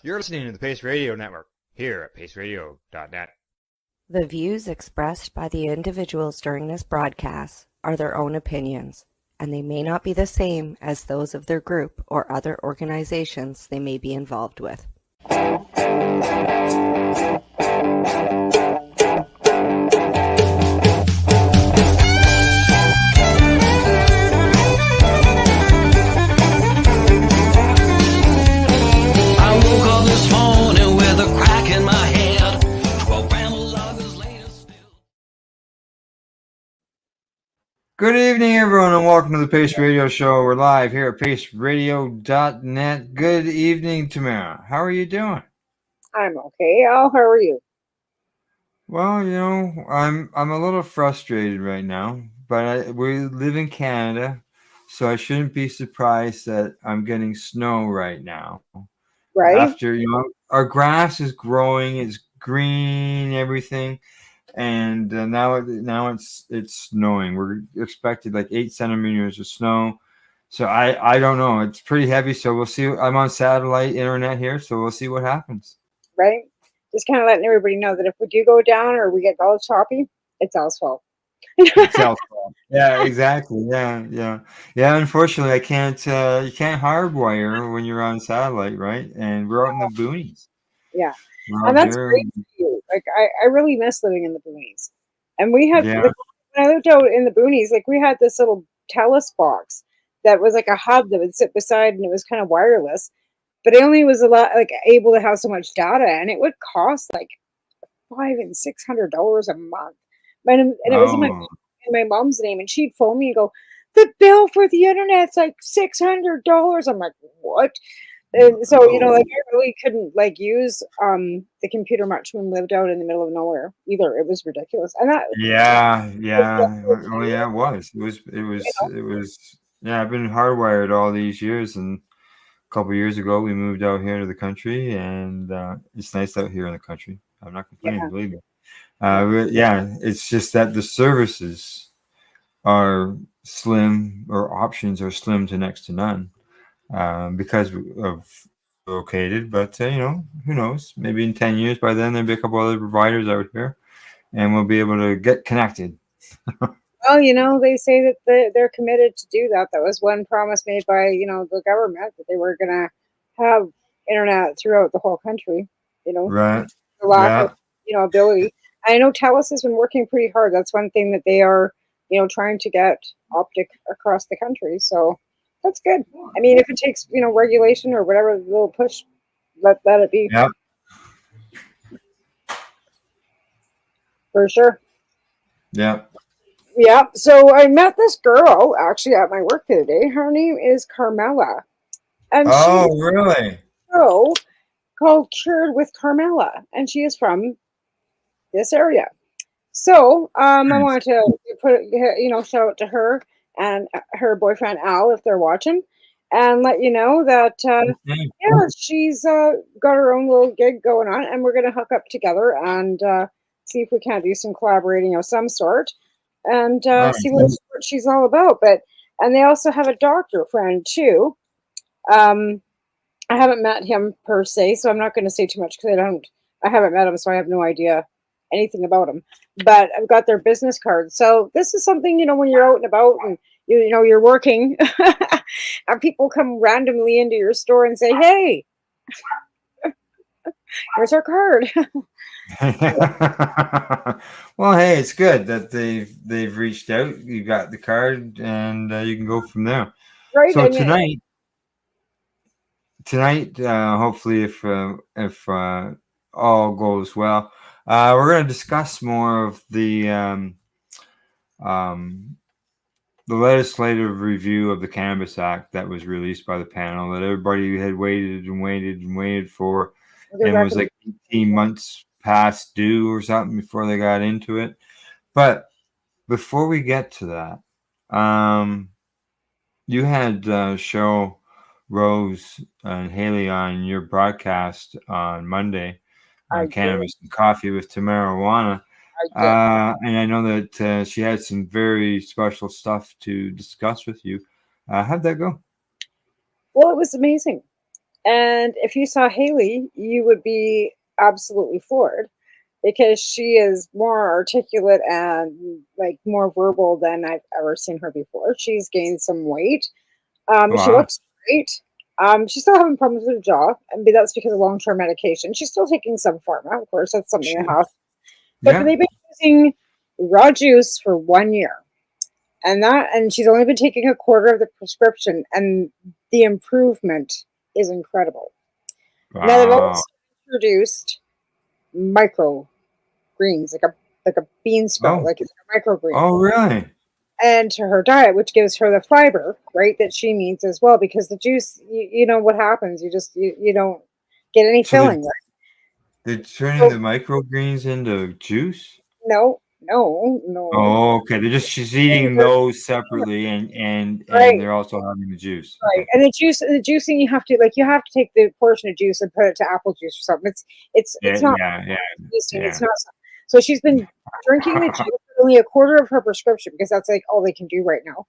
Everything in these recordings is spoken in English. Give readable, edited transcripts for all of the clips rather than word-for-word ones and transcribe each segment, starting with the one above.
You're listening to the Pace Radio Network here at paceradio.net. The views expressed by the individuals during this broadcast are their own opinions, and they may not be the same as those of their group or other organizations they may be involved with. Good evening, everyone, and welcome to the Pace Radio Show. We're live here at paceradio.net. Good evening, Tamara. How are you doing? I'm okay. Al, how are you? Well, you know, I'm a little frustrated right now, but we live in Canada, so I shouldn't be surprised that I'm getting snow right now. Right? After, you know, our grass is growing, it's green, everything. And now it's snowing. We're expected like 8 centimeters of snow. So I don't know. It's pretty heavy. So we'll see. I'm on satellite internet here, so we'll see what happens. Right? Just kind of letting everybody know that if we do go down or we get all choppy, it's Al's fault. It's Al's fault. Yeah, exactly. Yeah. Unfortunately, I can't. You can't hardwire when you're on satellite, right? And we're out in the boonies. Yeah. And that's great for you. Like I really miss living in the boonies. And we had like, when I lived out in the boonies, like we had this little TELUS box that was like a hub that would sit beside, and it was kind of wireless, but it only was able to have so much data, and it would cost like $500 and $600 a month. And it was in my mom's name, and she'd phone me and go, "The bill for the internet's like $600." I'm like, "What?" And so, you know, like I really couldn't like use the computer much when we lived out in the middle of nowhere either. It was ridiculous. And that It was. Yeah, I've been hardwired all these years, and a couple of years ago we moved out here to the country, and it's nice out here in the country. I'm not complaining, believe me. It's just that the services are slim, or options are slim to next to none. Because of located, but you know, who knows? Maybe in 10 years, by then there'll be a couple other providers out here, and we'll be able to get connected. Well, you know, they say that they're committed to do that. That was one promise made by, you know, the government, that they were going to have internet throughout the whole country. You know, right? The lack of, you know, ability. I know TELUS has been working pretty hard. That's one thing that they are, you know, trying to get optic across the country. So that's good. I mean, if it takes, you know, regulation or whatever little push, let it be. Yeah. For sure. Yeah. Yeah. So I met this girl actually at my work the other day. Her name is Carmela. And she's really? A show called Cured with Carmela. And she is from this area. So I wanted to put, you know, shout out to her and her boyfriend Al if they're watching, and let you know that she's got her own little gig going on, and we're gonna hook up together and see if we can't do some collaborating of some sort, and see what she's all about. And they also have a doctor friend too. I haven't met him per se, so I'm not going to say too much because I haven't met him, so I have no idea anything about them. But I've got their business card. So this is something, you know, when you're out and about and you know you're working, and people come randomly into your store and say, "Hey, here's our card." Well, hey, it's good that they've reached out. You got the card, and you can go from there. Right. So tonight, hopefully, if all goes well, we're going to discuss more of the legislative review of the Cannabis Act that was released by the panel that everybody had waited for. And it was like 18 months past due or something before they got into it. But before we get to that, you had Cheryl Rose and Haley on your broadcast on Monday on Cannabis and Coffee with Tamara. And I know that she had some very special stuff to discuss with you. How'd that go? Well, it was amazing. And if you saw Haley, you would be absolutely floored because she is more articulate and like more verbal than I've ever seen her before. She's gained some weight. She Wow. looks great. She's still having problems with her jaw, and that's because of long-term medication. She's still taking some pharma, of course. That's something Sure. I have. But Yeah. they've been using raw juice for 1 year, and she's only been taking a quarter of the prescription, and the improvement is incredible. Now they've Wow. also introduced micro greens, like a bean sprout, Oh. like it's a microgreen, Oh, really? and to her diet, which gives her the fiber, right, that she needs as well. Because the juice, you know what happens, you don't get any So filling, right? they're turning So, the microgreens into juice? no. Oh, okay. She's eating those separately and Right, they're also having the juice. right. Okay. And the juicing, you have to take the portion of juice and put it to apple juice or something. Yeah, It's not yeah, tasting. yeah, It's not. So she's been drinking the juice for only a quarter of her prescription because that's like all they can do right now.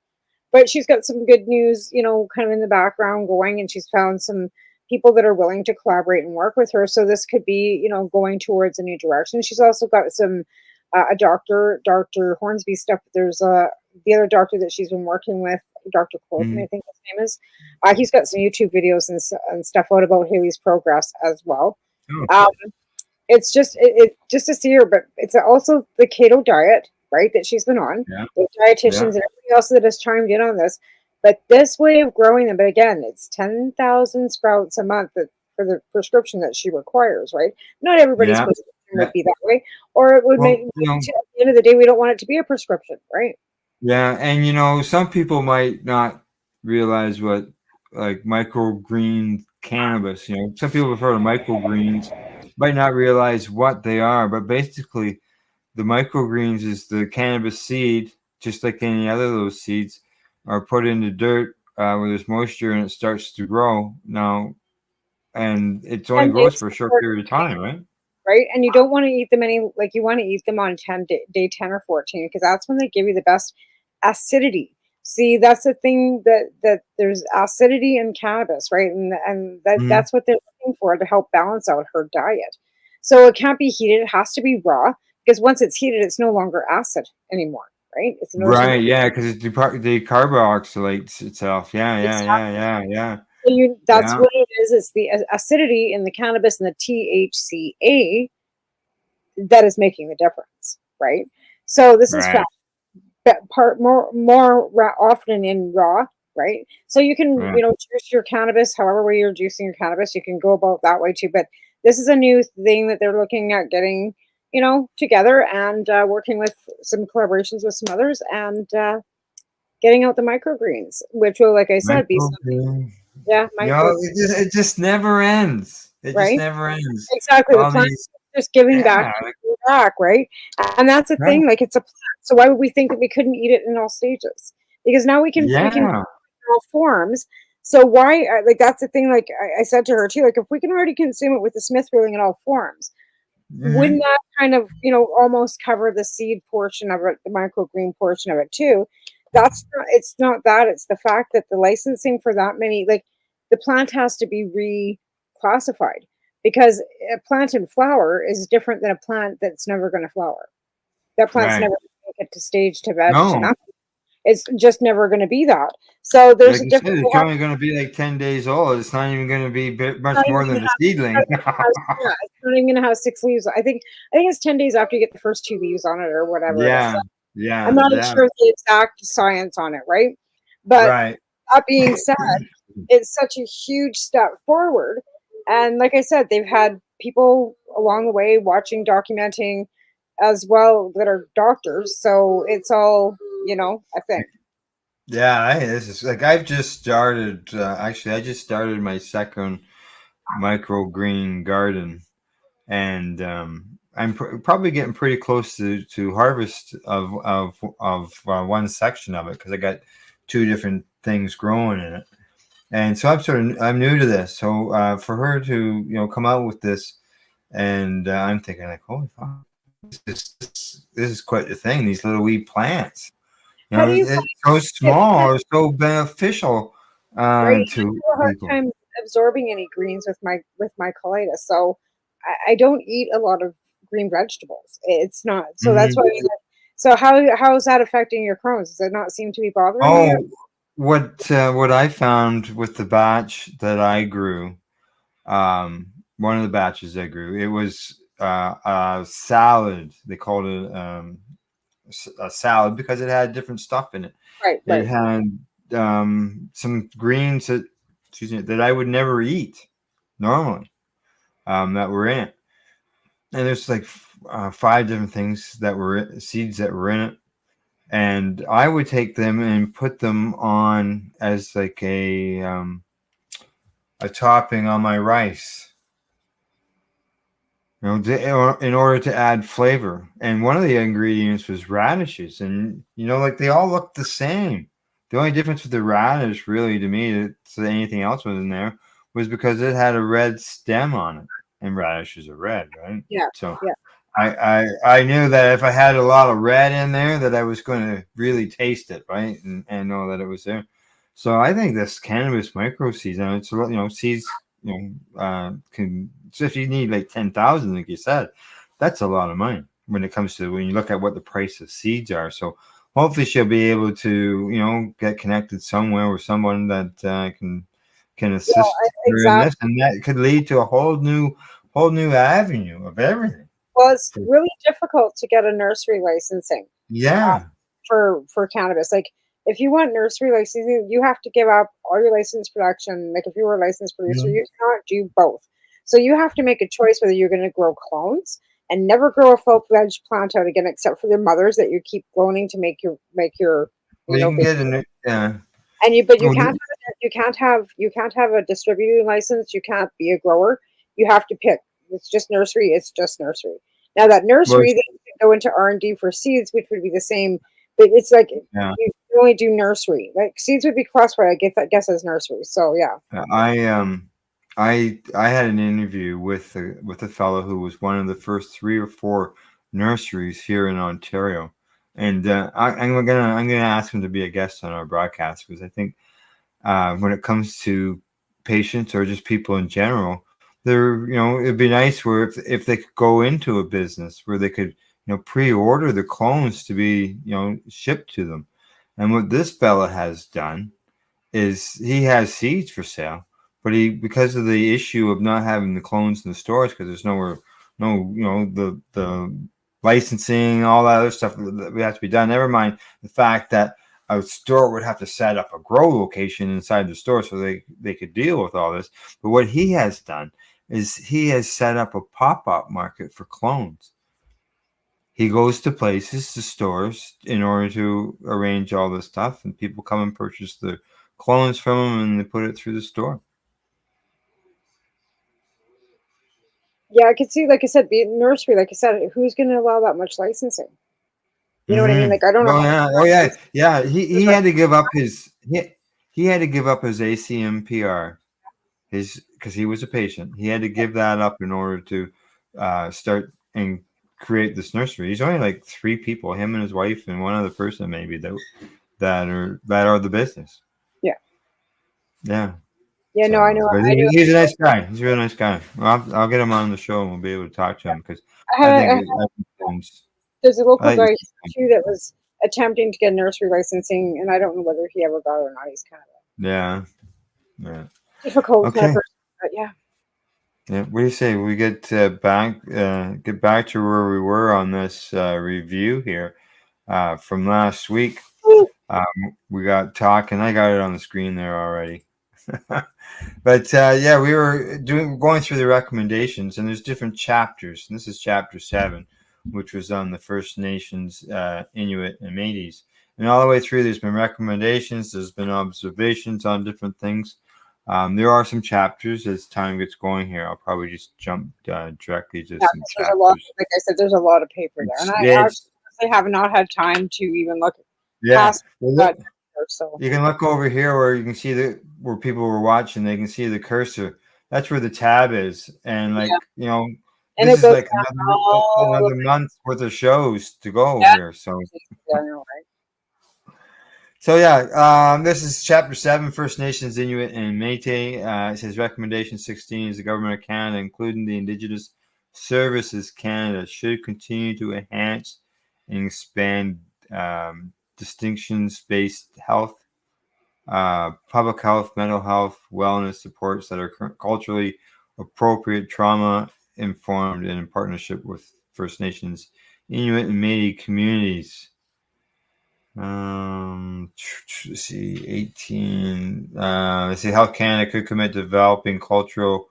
But she's got some good news, kind of in the background going, and she's found some people that are willing to collaborate and work with her. So this could be, going towards a new direction. She's also got some a Dr. Hornsby stuff. There's the other doctor that she's been working with, Dr. Corbin, yeah. I think his name is. He's got some YouTube videos and stuff out about Haley's progress as well. Oh, Um, it's just to see her, but it's also the keto diet, right, that she's been on. yeah, The dietitians yeah. and everybody else that has chimed in on this. But this way of growing them, but again, it's 10,000 sprouts a month for the prescription that she requires, right? Not everybody's Yeah. prescription Yeah. would be that way, or it would Well, make, at the end of the day, we don't want it to be a prescription, right? yeah, and some people might not realize what like microgreen cannabis, some people have heard of microgreens, might not realize what they are, but basically the microgreens is the cannabis seed, just like any other of those seeds, are put into dirt where there's moisture and it starts to grow now, and it only 10 grows days for a short before, period of time, right? right? And you don't want to eat them you want to eat them on day 10 or 14 because that's when they give you the best acidity. See, that's the thing that there's acidity in cannabis, right? And Mhm. that's what they're looking for to help balance out her diet. So it can't be heated; it has to be raw because once it's heated, it's no longer acid anymore, right? It's no Right, yeah, because it decarboxylates itself. Yeah, yeah, yeah, exactly. yeah, yeah, So that's yeah. what it is. It's the acidity in the cannabis and the THCA that is making the difference, right? So this is Right, part often in raw, right? So you can, right. juice your cannabis however way you're juicing your cannabis. You can go about that way too. But this is a new thing that they're looking at getting, together and working with some collaborations with some others and getting out the microgreens, which will, like I said, be something. Microgreen. Yeah, micro, It just never ends. It just right? never ends. Exactly. The All plant these, is just giving yeah, like, back, right? And that's the right. thing. Like it's a plant. So why would we think that we couldn't eat it in all stages? Because now we can Yeah. all forms. So why, like, that's the thing. Like I said to her too, like, if we can already consume it with the Smith ruling in all forms, wouldn't Hmm. that kind of, almost cover the seed portion of it, the microgreen portion of it too? It's not that, it's the fact that the licensing for that many, like, the plant has to be reclassified because a plant in flower is different than a plant that's never going to flower. That plant's Right. never going to get to stage to veg to No, nothing. It's just never going to be that. So there's like a you different. said, it's only going to be like 10 days old. It's not even going to be Not much even more gonna than the have, seedling. yeah, it's not even gonna have 6 leaves. I think it's 10 days after you get the first 2 leaves on it or whatever it is. Yeah, I'm yeah, not yeah. sure the exact science on it, right? But Right. that being said, it's such a huge step forward. And like I said, they've had people along the way watching, documenting as well that are doctors. So it's all, I think. Yeah, this is like I've just started. Actually, I just started my second microgreen garden, and I'm probably getting pretty close to harvest of one section of it because I got two different things growing in it, and so I'm new to this. So for her to come out with this, and I'm thinking like, holy fuck, this is quite the thing. These little wee plants. How do you It's find so it? small or so beneficial Right? I to have a hard people. time absorbing any greens with my colitis, so I don't eat a lot of green vegetables. It's not, so that's why. So how is that affecting your Crohn's? Does it not seem to be bothering you? What I found with the batch that I grew, one of the batches I grew, it was a salad. They called it a salad because it had different stuff in it. Right. It had some greens that I would never eat normally, that were in it. And there's like 5 different things that were seeds that were in it. And I would take them and put them on as like a topping on my rice, in order to add flavor. And one of the ingredients was radishes, and like they all look the same. The only difference with the radish, really, to me, that anything else was in there, was because it had a red stem on it, and radishes are red, right? Yeah. So yeah. I knew that if I had a lot of red in there, that I was going to really taste it, right, and know that it was there. So I think this cannabis micro seeds, and it's seeds, can. So if you need like 10,000, like you said, that's a lot of money when you look at what the price of seeds are. So hopefully she'll be able to get connected somewhere with someone that can assist her in this, and that could lead to a whole new avenue of everything. Well, it's really difficult to get a nursery licensing. Yeah. For cannabis, like if you want nursery licensing, you have to give up all your licensed production. Like if you were a licensed producer, you cannot do both. So you have to make a choice whether you're going to grow clones and never grow a full fledged plant out again, except for the mothers that you keep cloning to make your Well, you can get in it, yeah. And you can't have a distributing license. You can't be a grower. You have to pick. It's just nursery. It's just nursery. Now that nursery, then you can go into R&D for seeds, which would be the same. But it's like you only do nursery. Like seeds would be classified, I guess, as nursery. So yeah. I had an interview with a fellow who was one of the first 3 or 4 nurseries here in Ontario, and I'm gonna ask him to be a guest on our broadcast, because I think when it comes to patients or just people in general, it'd be nice where if they could go into a business where they could pre-order the clones to be shipped to them. And what this fella has done is he has seeds for sale, but because of the issue of not having the clones in the stores, because there's the licensing, all that other stuff that we have to be done. Never mind the fact that a store would have to set up a grow location inside the store so they could deal with all this. But what he has done is he has set up a pop-up market for clones. He goes to places, to stores, in order to arrange all this stuff, and people come and purchase the clones from him, and they put it through the store. Yeah, I could see, like I said, be nursery. Like I said, who's going to allow that much licensing? You know what I mean? Like I don't know. Yeah. He had to give up his he had to give up his ACMPR, because he was a patient. He had to give that up in order to start and create this nursery. He's only like 3 people, him and his wife and one other person maybe that are the business. Yeah. Yeah. Yeah, no, I know. He's a nice guy. He's a really nice guy. Well, I'll get him on the show and we'll be able to talk to him, because there's a local guy too that was attempting to get nursery licensing, and I don't know whether he ever got it or not. He's kind of difficult. Okay. But yeah. Yeah. What do you say? We get back to where we were on this review here from last week. We got talking. I got it on the screen there already. But we were going through the recommendations, and there's different chapters. And this is chapter 7, which was on the First Nations, Inuit, and Métis. And all the way through, there's been recommendations. There's been observations on different things. There are some chapters as time gets going here. I'll probably just jump directly to some chapters. Like I said, there's a lot of paper there, and I have not had time to even look. Past that. So you can look over here where you can see where people were watching. They can see the cursor. That's where the tab is, and and this is like another month worth of shows to go here. So So this is Chapter 7, First Nations, Inuit, and Métis. It says Recommendation 16 is the Government of Canada, including the Indigenous Services Canada, should continue to enhance and expand distinctions-based health, public health, mental health, wellness supports that are culturally appropriate, trauma-informed, and in partnership with First Nations, Inuit, and Métis communities. Let's see, 18. Let's see, Health Canada could commit to developing cultural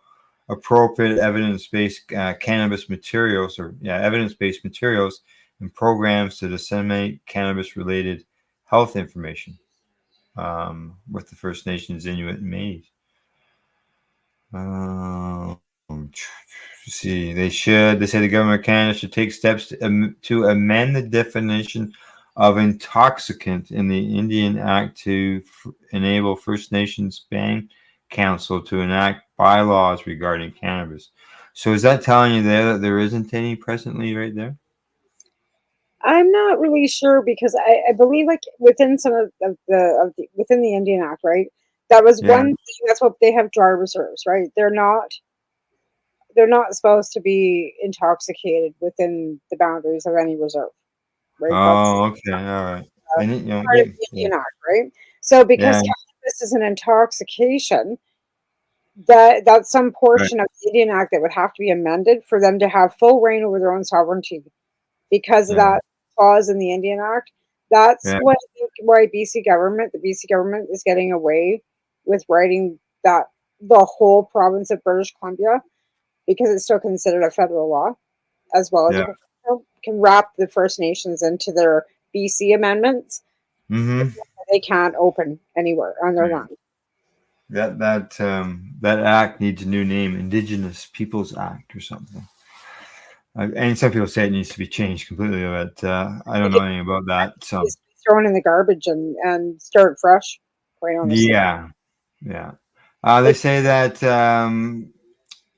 appropriate evidence-based cannabis materials, evidence-based materials and programs to disseminate cannabis-related health information with the First Nations, Inuit, and Métis. See, they say the government of Canada should take steps to amend the definition of intoxicant in the Indian Act to enable First Nations Band Council to enact bylaws regarding cannabis. So is that telling you there that there isn't any presently right there? I'm not really sure because I believe like within some of the within the Indian Act, right? That was Yeah. one thing. That's what they have dry reserves, right? They're not supposed to be intoxicated within the boundaries of any reserve, right? That's Oh, okay, all right. And part of the Indian Act, right? So because cannabis is an intoxication, that's some portion of the Indian Act that would have to be amended for them to have full reign over their own sovereignty because of that clause in the Indian Act. That's what I think why the BC government is getting away with writing that the whole province of British Columbia, because it's still considered a federal law as well as can wrap the First Nations into their BC amendments. They can't open anywhere on their land. That act needs a new name, Indigenous Peoples Act or something. And some people say it needs to be changed completely, but I don't know anything about that. So it's thrown in the garbage and start fresh. Quite honestly. Yeah. They say that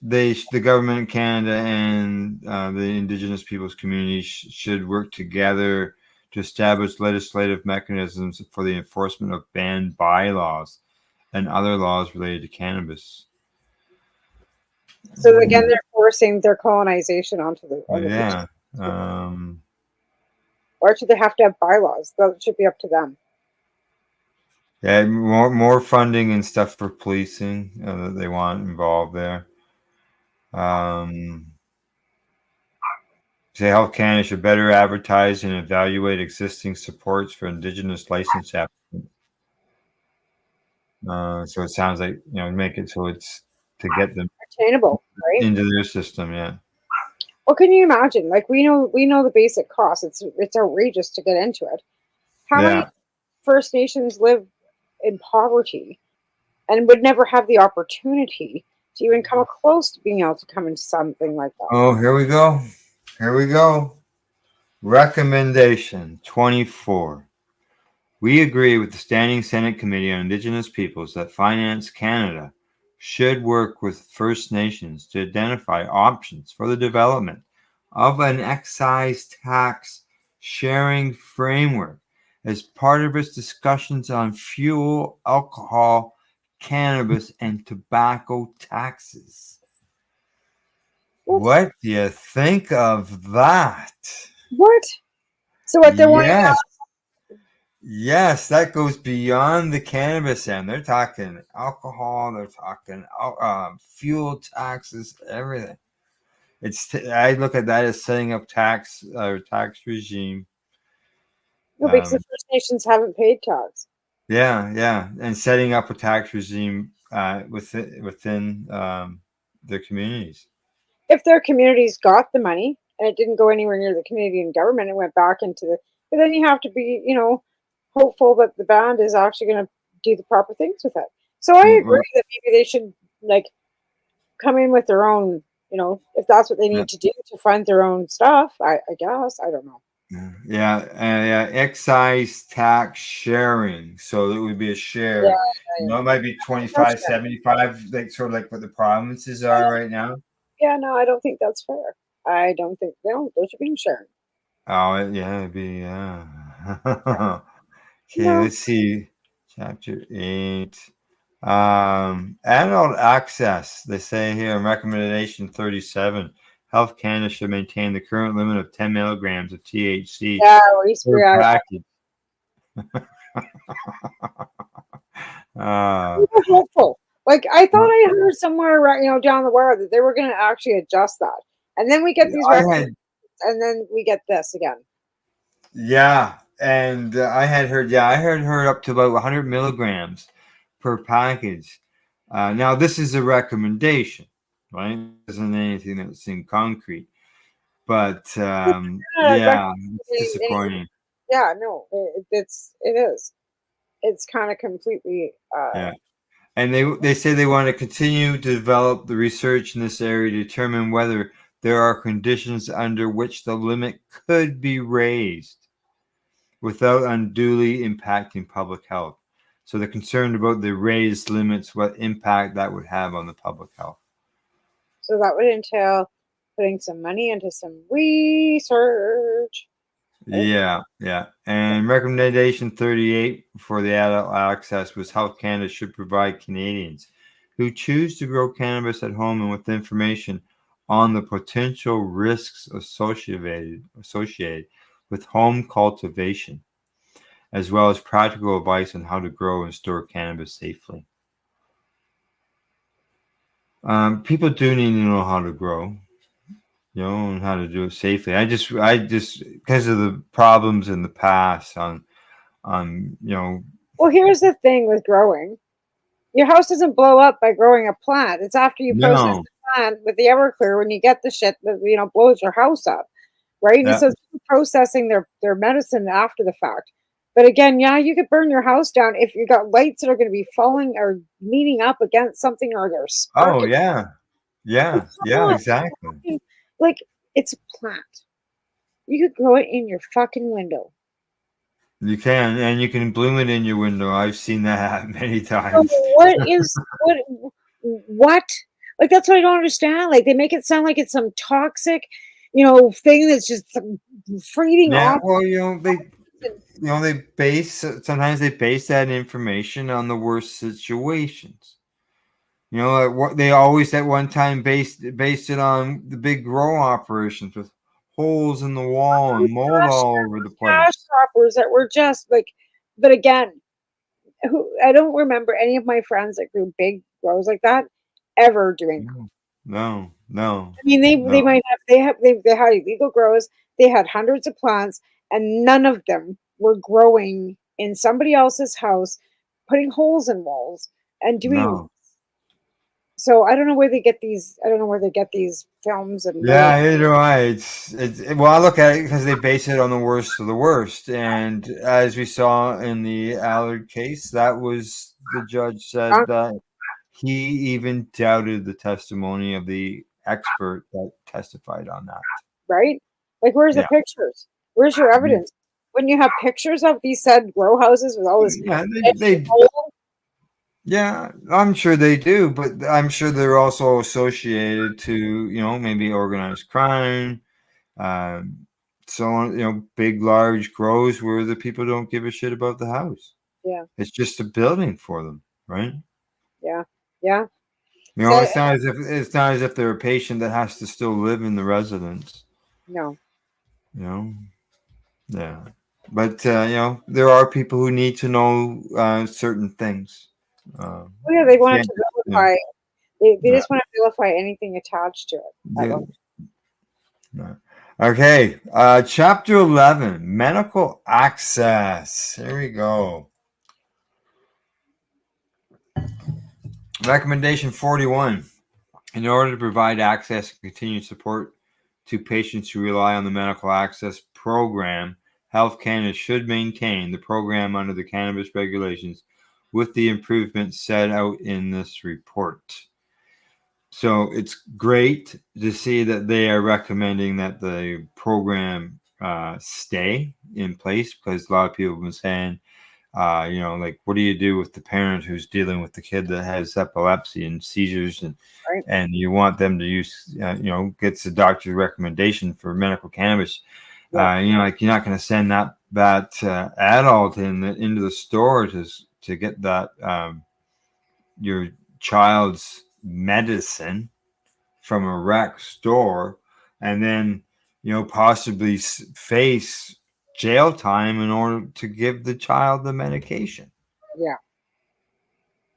the government in Canada and the Indigenous peoples community should work together to establish legislative mechanisms for the enforcement of banned bylaws and other laws related to cannabis. So again, they're forcing their colonization onto the. Why should they have to have bylaws? That should be up to them. Yeah, more funding and stuff for policing that they want involved there. Say Health Canada should better advertise and evaluate existing supports for Indigenous license applicants. So it sounds like make it so it's to get them attainable, right, into their system. Yeah. Well, can you imagine? Like we know the basic cost. It's outrageous to get into it. How many First Nations live in poverty and would never have the opportunity to even come close to being able to come into something like that? Oh, here we go. Recommendation 24. We agree with the Standing Senate Committee on Indigenous Peoples that Finance Canada should work with First Nations to identify options for the development of an excise tax sharing framework as part of its discussions on fuel, alcohol, cannabis, and tobacco taxes. What do you think of that? What? So what they're wanting now? Yes, that goes beyond the cannabis end. They're talking alcohol. They're talking fuel taxes, everything. I look at that as setting up tax regime. No, because the First Nations haven't paid tax. Yeah, and setting up a tax regime within their communities. If their communities got the money and it didn't go anywhere near the Canadian government, it went back into the. But then you have to be, hopeful that the band is actually going to do the proper things with it. So I agree that maybe they should come in with their own, if that's what they need to do to fund their own stuff. I guess I don't know. Yeah, excise tax sharing. So it would be a share. It might be 25, 75, like sort of like what the provinces are right now. Yeah, no, I don't think that's fair. I don't think they should be sharing. Oh, yeah, it'd be Okay, No. let's see. Chapter 8. Adult access. They say here in recommendation 37. Health Canada should maintain the current limit of 10 milligrams of THC Yeah, we used to be per out. package. We were hopeful. Like I thought I heard somewhere around, down the wire that they were going to actually adjust that, and then we get these records, and then we get this again. Yeah, and I heard her up to about 100 milligrams per package. Now this is a recommendation, right? It isn't anything that's in concrete, but yeah, it's disappointing. Yeah, no, it is. It's kind of completely. Yeah, and they say they want to continue to develop the research in this area to determine whether there are conditions under which the limit could be raised without unduly impacting public health. So they're concerned about the raised limits, what impact that would have on the public health. So that would entail putting some money into some research. Yeah. And recommendation 38 for the adult access was Health Canada should provide Canadians who choose to grow cannabis at home and with information on the potential risks associated with home cultivation, as well as practical advice on how to grow and store cannabis safely. People do need to know how to grow, and how to do it safely. I just because of the problems in the past on. Well, here's the thing with growing. Your house doesn't blow up by growing a plant. It's after you process the plant with the Everclear when you get the shit that blows your house up, right? Yeah. And so it's processing their medicine after the fact. But again, yeah, you could burn your house down if you got lights that are going to be falling or meeting up against something or they're sparking. Oh yeah, exactly. Like it's a plant. You could grow it in your fucking window. You can, and you can bloom it in your window. I've seen that many times. What? Like that's what I don't understand. Like they make it sound like it's some toxic, thing that's just feeding off. Well, they base that information on the worst situations. Like what they always at one time based it on the big grow operations with holes in the wall and mold all over the place. Cash croppers that were just like, but again, I don't remember any of my friends that grew big grows like that ever doing that. No. I mean, they had illegal grows. They had hundreds of plants, and none of them were growing in somebody else's house, putting holes in walls and doing. No. So I don't know where they get these. I don't know where they get these films and. Yeah, either way, well, I look at it because they base it on the worst of the worst, and as we saw in the Allard case, that was the judge said that he even doubted the testimony of the expert that testified on that. Right? Like, where's the pictures? Where's your evidence? When you have pictures of these said grow houses with all this, yeah, I'm sure they do, but I'm sure they're also associated to, maybe organized crime. So, big, large grows where the people don't give a shit about the house. Yeah. It's just a building for them, right? Yeah. It's not as if they're a patient that has to still live in the residence. No. Yeah. But, there are people who need to know certain things. They wanted to vilify. They just want to vilify anything attached to it. Okay. Chapter 11, medical access. Here we go. Recommendation 41. In order to provide access and continued support to patients who rely on the medical access program, Health Canada should maintain the program under the cannabis regulations with the improvements set out in this report. So it's great to see that they are recommending that the program stay in place, because a lot of people have been saying, like, what do you do with the parent who's dealing with the kid that has epilepsy and seizures, and you want them to use, gets the doctor's recommendation for medical cannabis. Like, you're not going to send that adult into the store to get that your child's medicine from a rec store, and then possibly face jail time in order to give the child the medication. Yeah.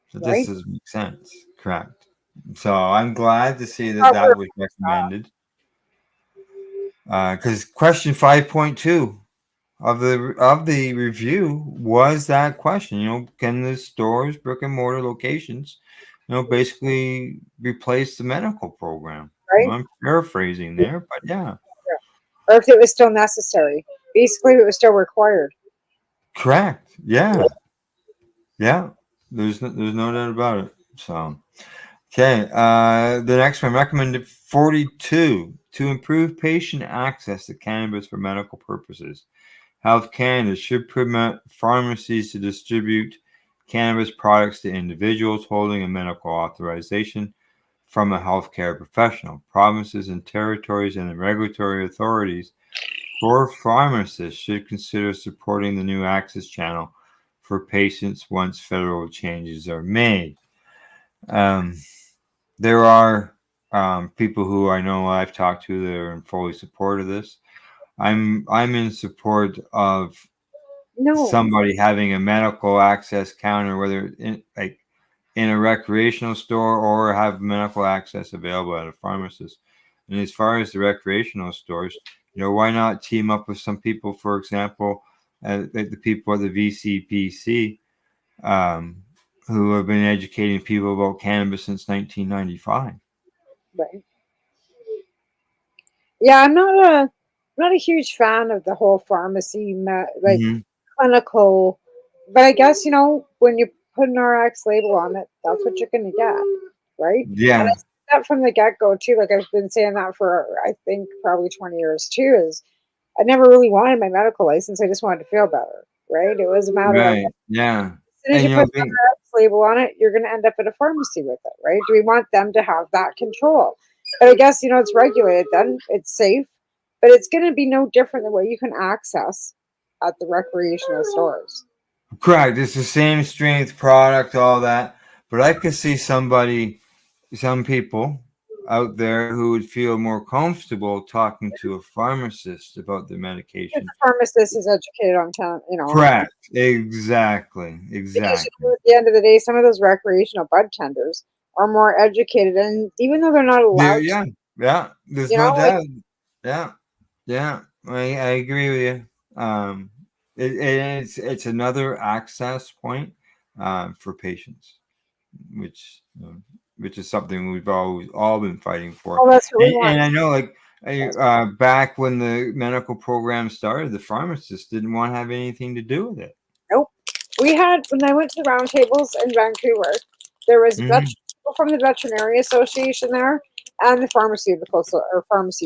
So Right? this doesn't make sense. Correct. So I'm glad to see that was recommended. Because question 5.2 of the review was that question. Can the stores, brick and mortar locations, basically replace the medical program? Right? I'm paraphrasing there, but yeah. Or if it was still necessary. Basically, it was still required. Correct. Yeah. Yeah. There's no doubt about it. So, okay. The next one, recommended 42 to improve patient access to cannabis for medical purposes. Health Canada should permit pharmacies to distribute cannabis products to individuals holding a medical authorization from a healthcare professional. Provinces and territories and the regulatory authorities for pharmacists should consider supporting the new access channel for patients once federal changes are made. There are people who I know I've talked to that are in fully support of this. I'm in support of somebody having a medical access counter, whether in a recreational store or have medical access available at a pharmacist. And as far as the recreational stores, why not team up with some people, for example, the people at the VCPC, who have been educating people about cannabis since 1995. Right. Yeah, I'm not a huge fan of the whole pharmacy clinical, but I guess when you put an RX label on it, that's what you're going to get, right? Yeah. And I said that from the get go too. Like I've been saying that for I think probably 20 years too. Is I never really wanted my medical license. I just wanted to feel better, right? It was a matter of yeah. As soon as you put the RX label on it, you're going to end up at a pharmacy with it, right? Do we want them to have that control? But I guess it's regulated. Then it's safe. But it's going to be no different than what you can access at the recreational stores. Correct. It's the same strength product, all that. But I could see some people out there who would feel more comfortable talking to a pharmacist about the medication. If the pharmacist is educated on Correct. Exactly. Because at the end of the day, some of those recreational bud tenders are more educated, and even though they're not allowed, yeah. There's no doubt. Yeah. I agree with you. It's another access point for patients, which is something we've all been fighting for. Oh, that's what we want. And I know, back when the medical program started, the pharmacists didn't want to have anything to do with it. Nope. We had, when I went to the roundtables in Vancouver, there was people from the Veterinary Association there and the Pharmacy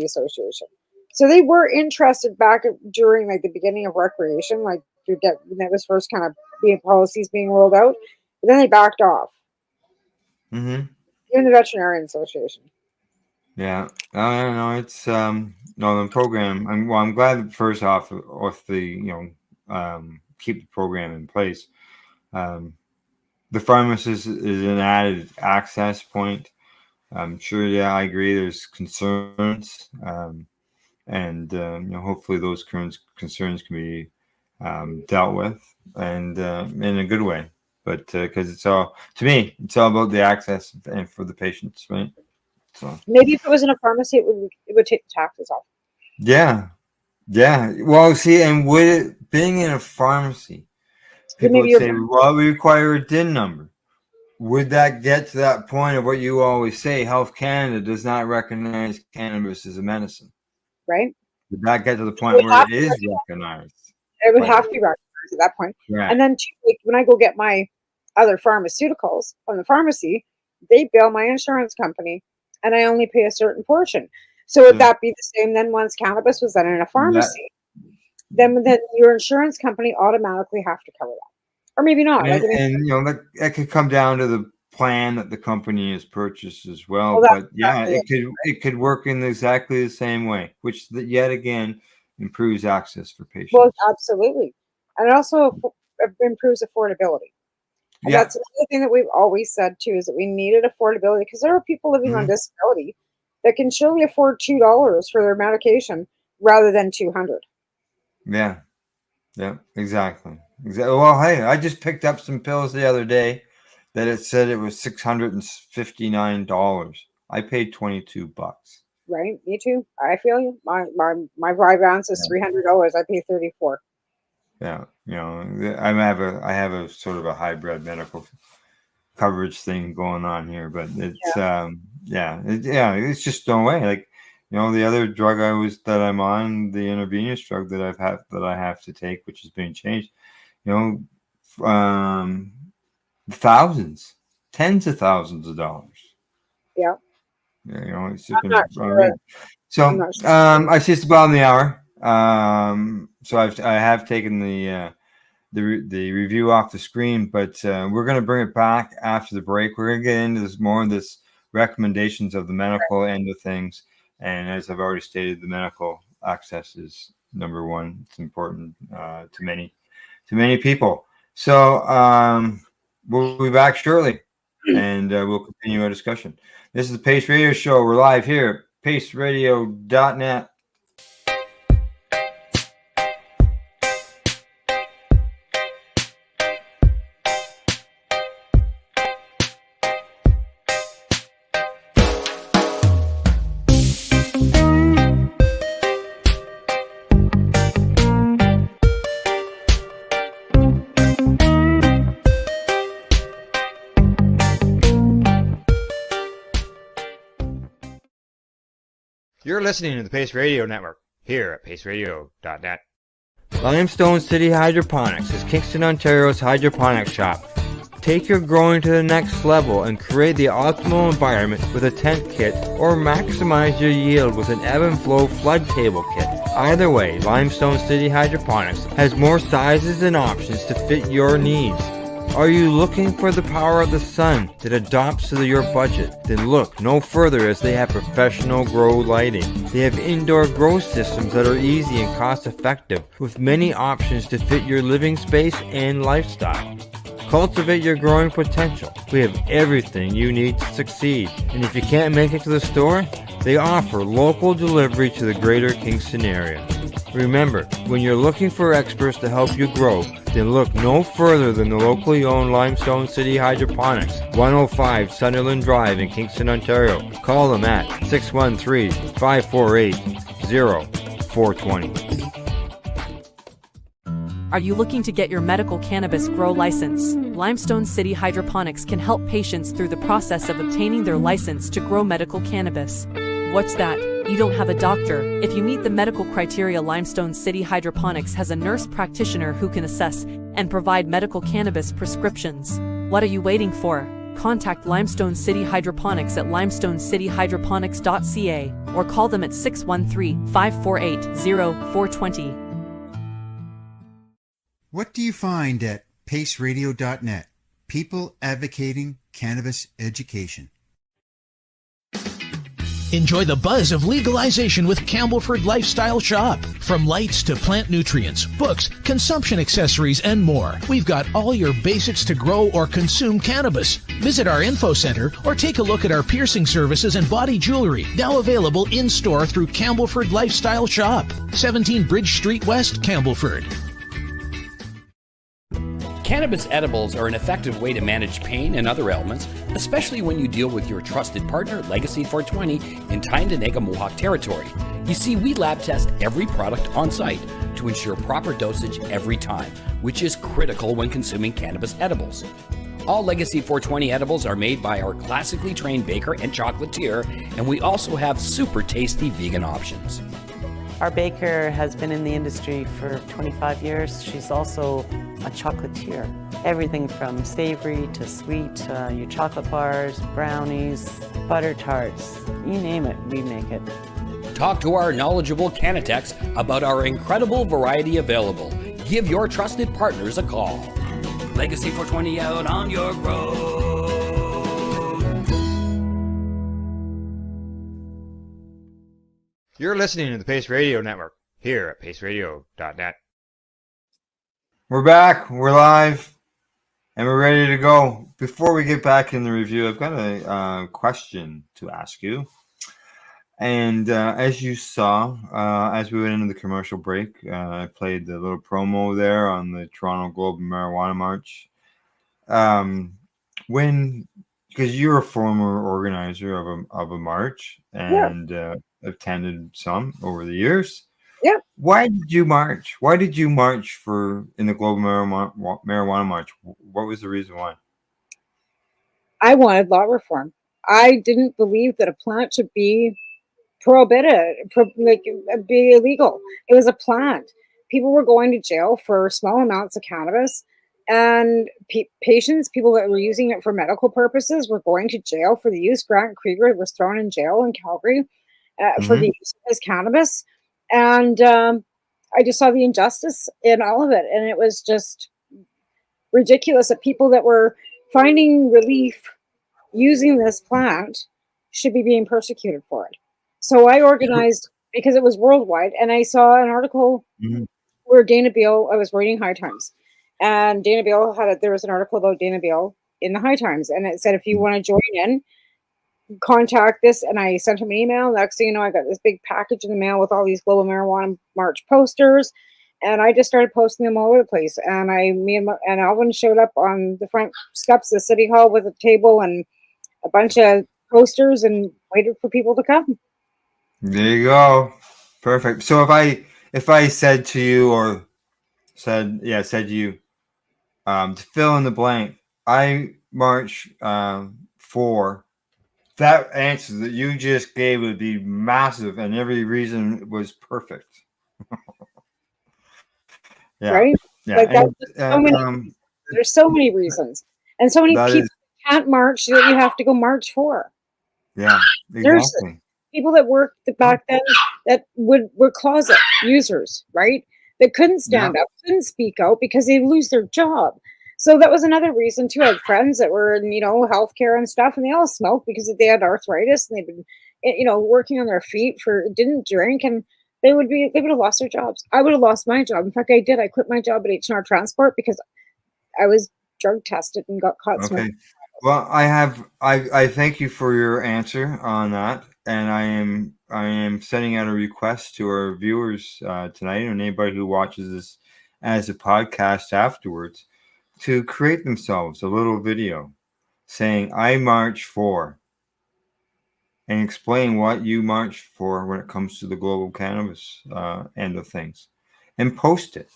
Association. So they were interested back during the beginning of recreation, when that was first kind of policies being rolled out. But then they backed off. Even the Veterinarian Association. Yeah, I don't know. It's the program. I'm glad first off with the keep the program in place. The pharmacist is an added access point. I'm sure. Yeah, I agree. There's concerns, and hopefully those concerns can be dealt with and in a good way. But because it's all about the access and for the patients, right? So maybe if it was in a pharmacy, it would take the taxes off. Yeah. Well, see, and with it being in a pharmacy, people would say, "Well, we require a DIN number." Would that get to that point of what you always say? Health Canada does not recognize cannabis as a medicine, right? Would that get to the point where it is recognized? It would have to be recognized at that point. Right. And then when I go get my other pharmaceuticals from the pharmacy, they bill my insurance company, and I only pay a certain portion. So would that be the same then once cannabis was done in a pharmacy? Then your insurance company automatically have to cover that. Or maybe not. That could come down to the plan that the company has purchased as well. But yeah, it could work in exactly the same way, which yet again improves access for patients. Well, absolutely. And it also improves affordability. And Yeah. that's another thing that we've always said too, is that we needed affordability, because there are people living on disability that can surely afford $2 for their medication rather than $200. Yeah. Yeah, exactly. Well, hey, I just picked up some pills the other day that it said it was $659. I paid $22. Right? Me too. I feel you. My Vyvanse is $300. I pay $34. Yeah, I have a sort of a hybrid medical coverage thing going on here, but it's it's just no way. Like, the other drug that I'm on, the intravenous drug that I have to take, which is being changed, thousands, tens of thousands of dollars. Yeah. It's just I'm not sure. So I'm not sure. I see it's about the hour. So I have taken the review off the screen, but we're going to bring it back after the break. We're going to get into more of this recommendations of the medical end of things. And as I've already stated, the medical access is number one. It's important to many people. So we'll be back shortly, and we'll continue our discussion. This is the Pace Radio Show. We're live here at paceradio.net. You're listening to the Pace Radio Network here at paceradio.net. Limestone City Hydroponics is Kingston, Ontario's hydroponics shop. Take your growing to the next level and create the optimal environment with a tent kit, or maximize your yield with an ebb and flow flood table kit. Either way, Limestone City Hydroponics has more sizes and options to fit your needs. Are you looking for the power of the sun that adapts to your budget? Then look no further, as they have professional grow lighting. They have indoor grow systems that are easy and cost effective, with many options to fit your living space and lifestyle. Cultivate your growing potential. We have everything you need to succeed. And if you can't make it to the store, they offer local delivery to the greater Kingston area. Remember, when you're looking for experts to help you grow, then look no further than the locally owned Limestone City Hydroponics, 105 Sunderland Drive in Kingston, Ontario. Call them at 613-548-0420. Are you looking to get your medical cannabis grow license? Limestone City Hydroponics can help patients through the process of obtaining their license to grow medical cannabis. What's that? You don't have a doctor? If you meet the medical criteria, Limestone City Hydroponics has a nurse practitioner who can assess and provide medical cannabis prescriptions. What are you waiting for? Contact Limestone City Hydroponics at limestonecityhydroponics.ca or call them at 613-548-0420. What do you find at paceradio.net? People advocating cannabis education. Enjoy the buzz of legalization with Campbellford Lifestyle Shop. From lights to plant nutrients, books, consumption accessories, and more, we've got all your basics to grow or consume cannabis. Visit our info center or take a look at our piercing services and body jewelry, now available in-store through Campbellford Lifestyle Shop, 17 Bridge Street West, Campbellford. Cannabis edibles are an effective way to manage pain and other ailments, especially when you deal with your trusted partner, Legacy 420, in Tyendinaga Mohawk territory. You see, we lab test every product on site to ensure proper dosage every time, which is critical when consuming cannabis edibles. All Legacy 420 edibles are made by our classically trained baker and chocolatier, and we also have super tasty vegan options. Our baker has been in the industry for 25 years. She's also a chocolatier. Everything from savory to sweet, your chocolate bars, brownies, butter tarts, you name it, we make it. Talk to our knowledgeable Cannatex about our incredible variety available. Give your trusted partners a call. Legacy 420 out on your road. You're listening to the Pace Radio Network here at paceradio.net. We're back. We're live. And we're ready to go. Before we get back in the review, I've got a question to ask you. And as you saw, as we went into the commercial break, I played the little promo there on the Toronto Global Marijuana March. Because you're a former organizer of a march and attended some over the years. Yeah. Why did you march? Why did you march in the Global Marijuana March? What was the reason why? I wanted law reform. I didn't believe that a plant should be prohibited, be illegal. It was a plant. People were going to jail for small amounts of cannabis, and patients, people that were using it for medical purposes, were going to jail for the use. Grant Krieger was thrown in jail in Calgary for the use of his cannabis, and I just saw the injustice in all of it, and it was just ridiculous that people that were finding relief using this plant should be being persecuted for it. So I organized, because it was worldwide, and I saw an article where Dana Beale, I was reading High Times, and Dana Beale there was an article about Dana Beale in the High Times, and it said, if you want to join in, contact this. And I sent him an email. Next thing you know, I got this big package in the mail with all these Global Marijuana March posters, and I just started posting them all over the place. And me and Alvin showed up on the front steps of the City Hall with a table and a bunch of posters and waited for people to come. There you go. Perfect. So if I said to you, or said to you, to fill in the blank, I march for, that answer that you just gave would be massive, and every reason was perfect. Yeah. Right? Yeah. Like there's so many reasons, and so many people can't march that you have to go march for. Yeah, exactly. There's people that worked back then that were closet users, right? That couldn't stand up, couldn't speak out because they lose their job. So that was another reason too. I had friends that were in, healthcare and stuff, and they all smoked because they had arthritis and they've been, working on their feet didn't drink, and they would have lost their jobs. I would have lost my job. In fact, I did. I quit my job at H&R Transport because I was drug tested and got caught smoking. Well, I thank you for your answer on that, and I am sending out a request to our viewers tonight, and anybody who watches this as a podcast afterwards, to create themselves a little video saying I march for, and explain what you march for when it comes to the global cannabis end of things, and post it.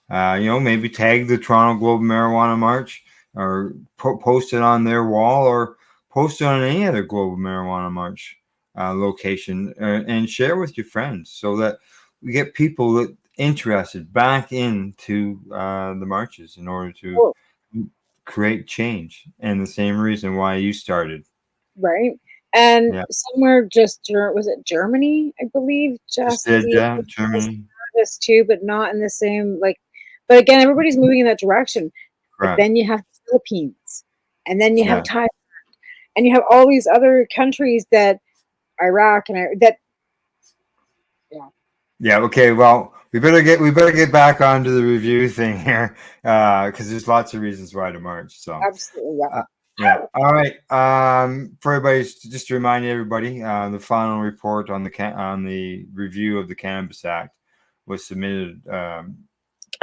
Maybe tag the Toronto Global Marijuana March, or post it on their wall, or post it on any other Global Marijuana March location, and share with your friends, so that we get people interested back into the marches in order to create change. And the same reason why you started. Right. And somewhere was it Germany, I believe? Germany. This too, but not in the same, but again, everybody's moving in that direction. But then you have the Philippines, and then you have Thailand, and you have all these other countries Iraq okay, well, we better get back onto the review thing here, because there's lots of reasons why to march. So absolutely, all right. For everybody, just to remind everybody, the final report on the review of the Cannabis Act was submitted,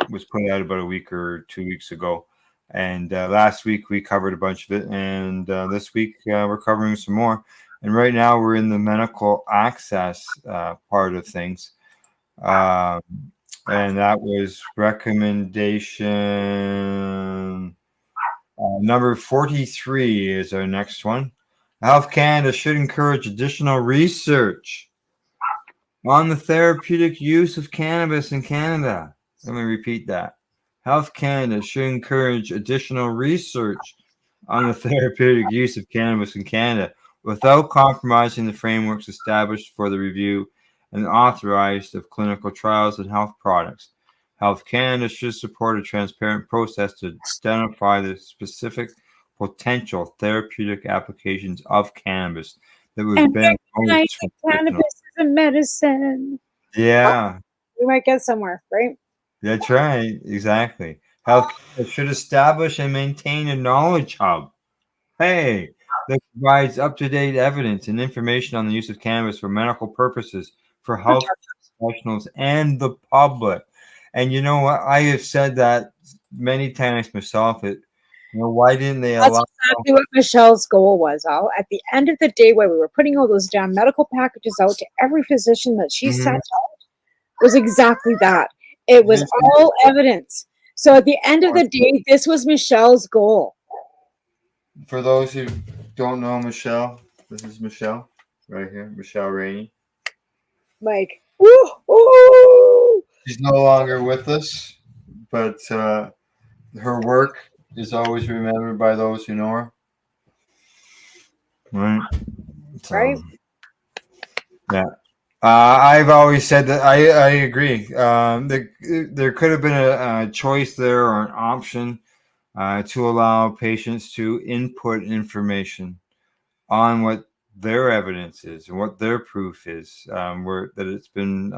was put out about a week or 2 weeks ago, and last week we covered a bunch of it, and this week we're covering some more. And right now we're in the medical access part of things. And that was recommendation number 43 is our next one. Health Canada should encourage additional research on the therapeutic use of cannabis in Canada. Let me repeat that. Health Canada should encourage additional research on the therapeutic use of cannabis in Canada without compromising the frameworks established for the review and authorized of clinical trials and health products. Health Canada should support a transparent process to identify the specific potential therapeutic applications of cannabis that was being cannabis is a medicine. Yeah. we might get somewhere, right? That's right. Exactly. Health should establish and maintain a knowledge hub. Hey, that provides up-to-date evidence and information on the use of cannabis for medical purposes for health professionals and the public. And you know what? I have said that many times myself. Why didn't they That's allow? exactly what Michelle's goal was. Al. At the end of the day, when we were putting all those damn medical packages out to every physician that she sent out, was exactly that. It was all evidence. So at the end of the day, this was Michelle's goal. For those who don't know Michelle, this is Michelle right here, Michelle Rainey. Like, woo, woo. She's no longer with us, but her work is always remembered by those who know her. Right. So, right. Yeah. I've always said that I agree. There could have been a choice there or an option to allow patients to input information on what their evidence is and what their proof is, that it's been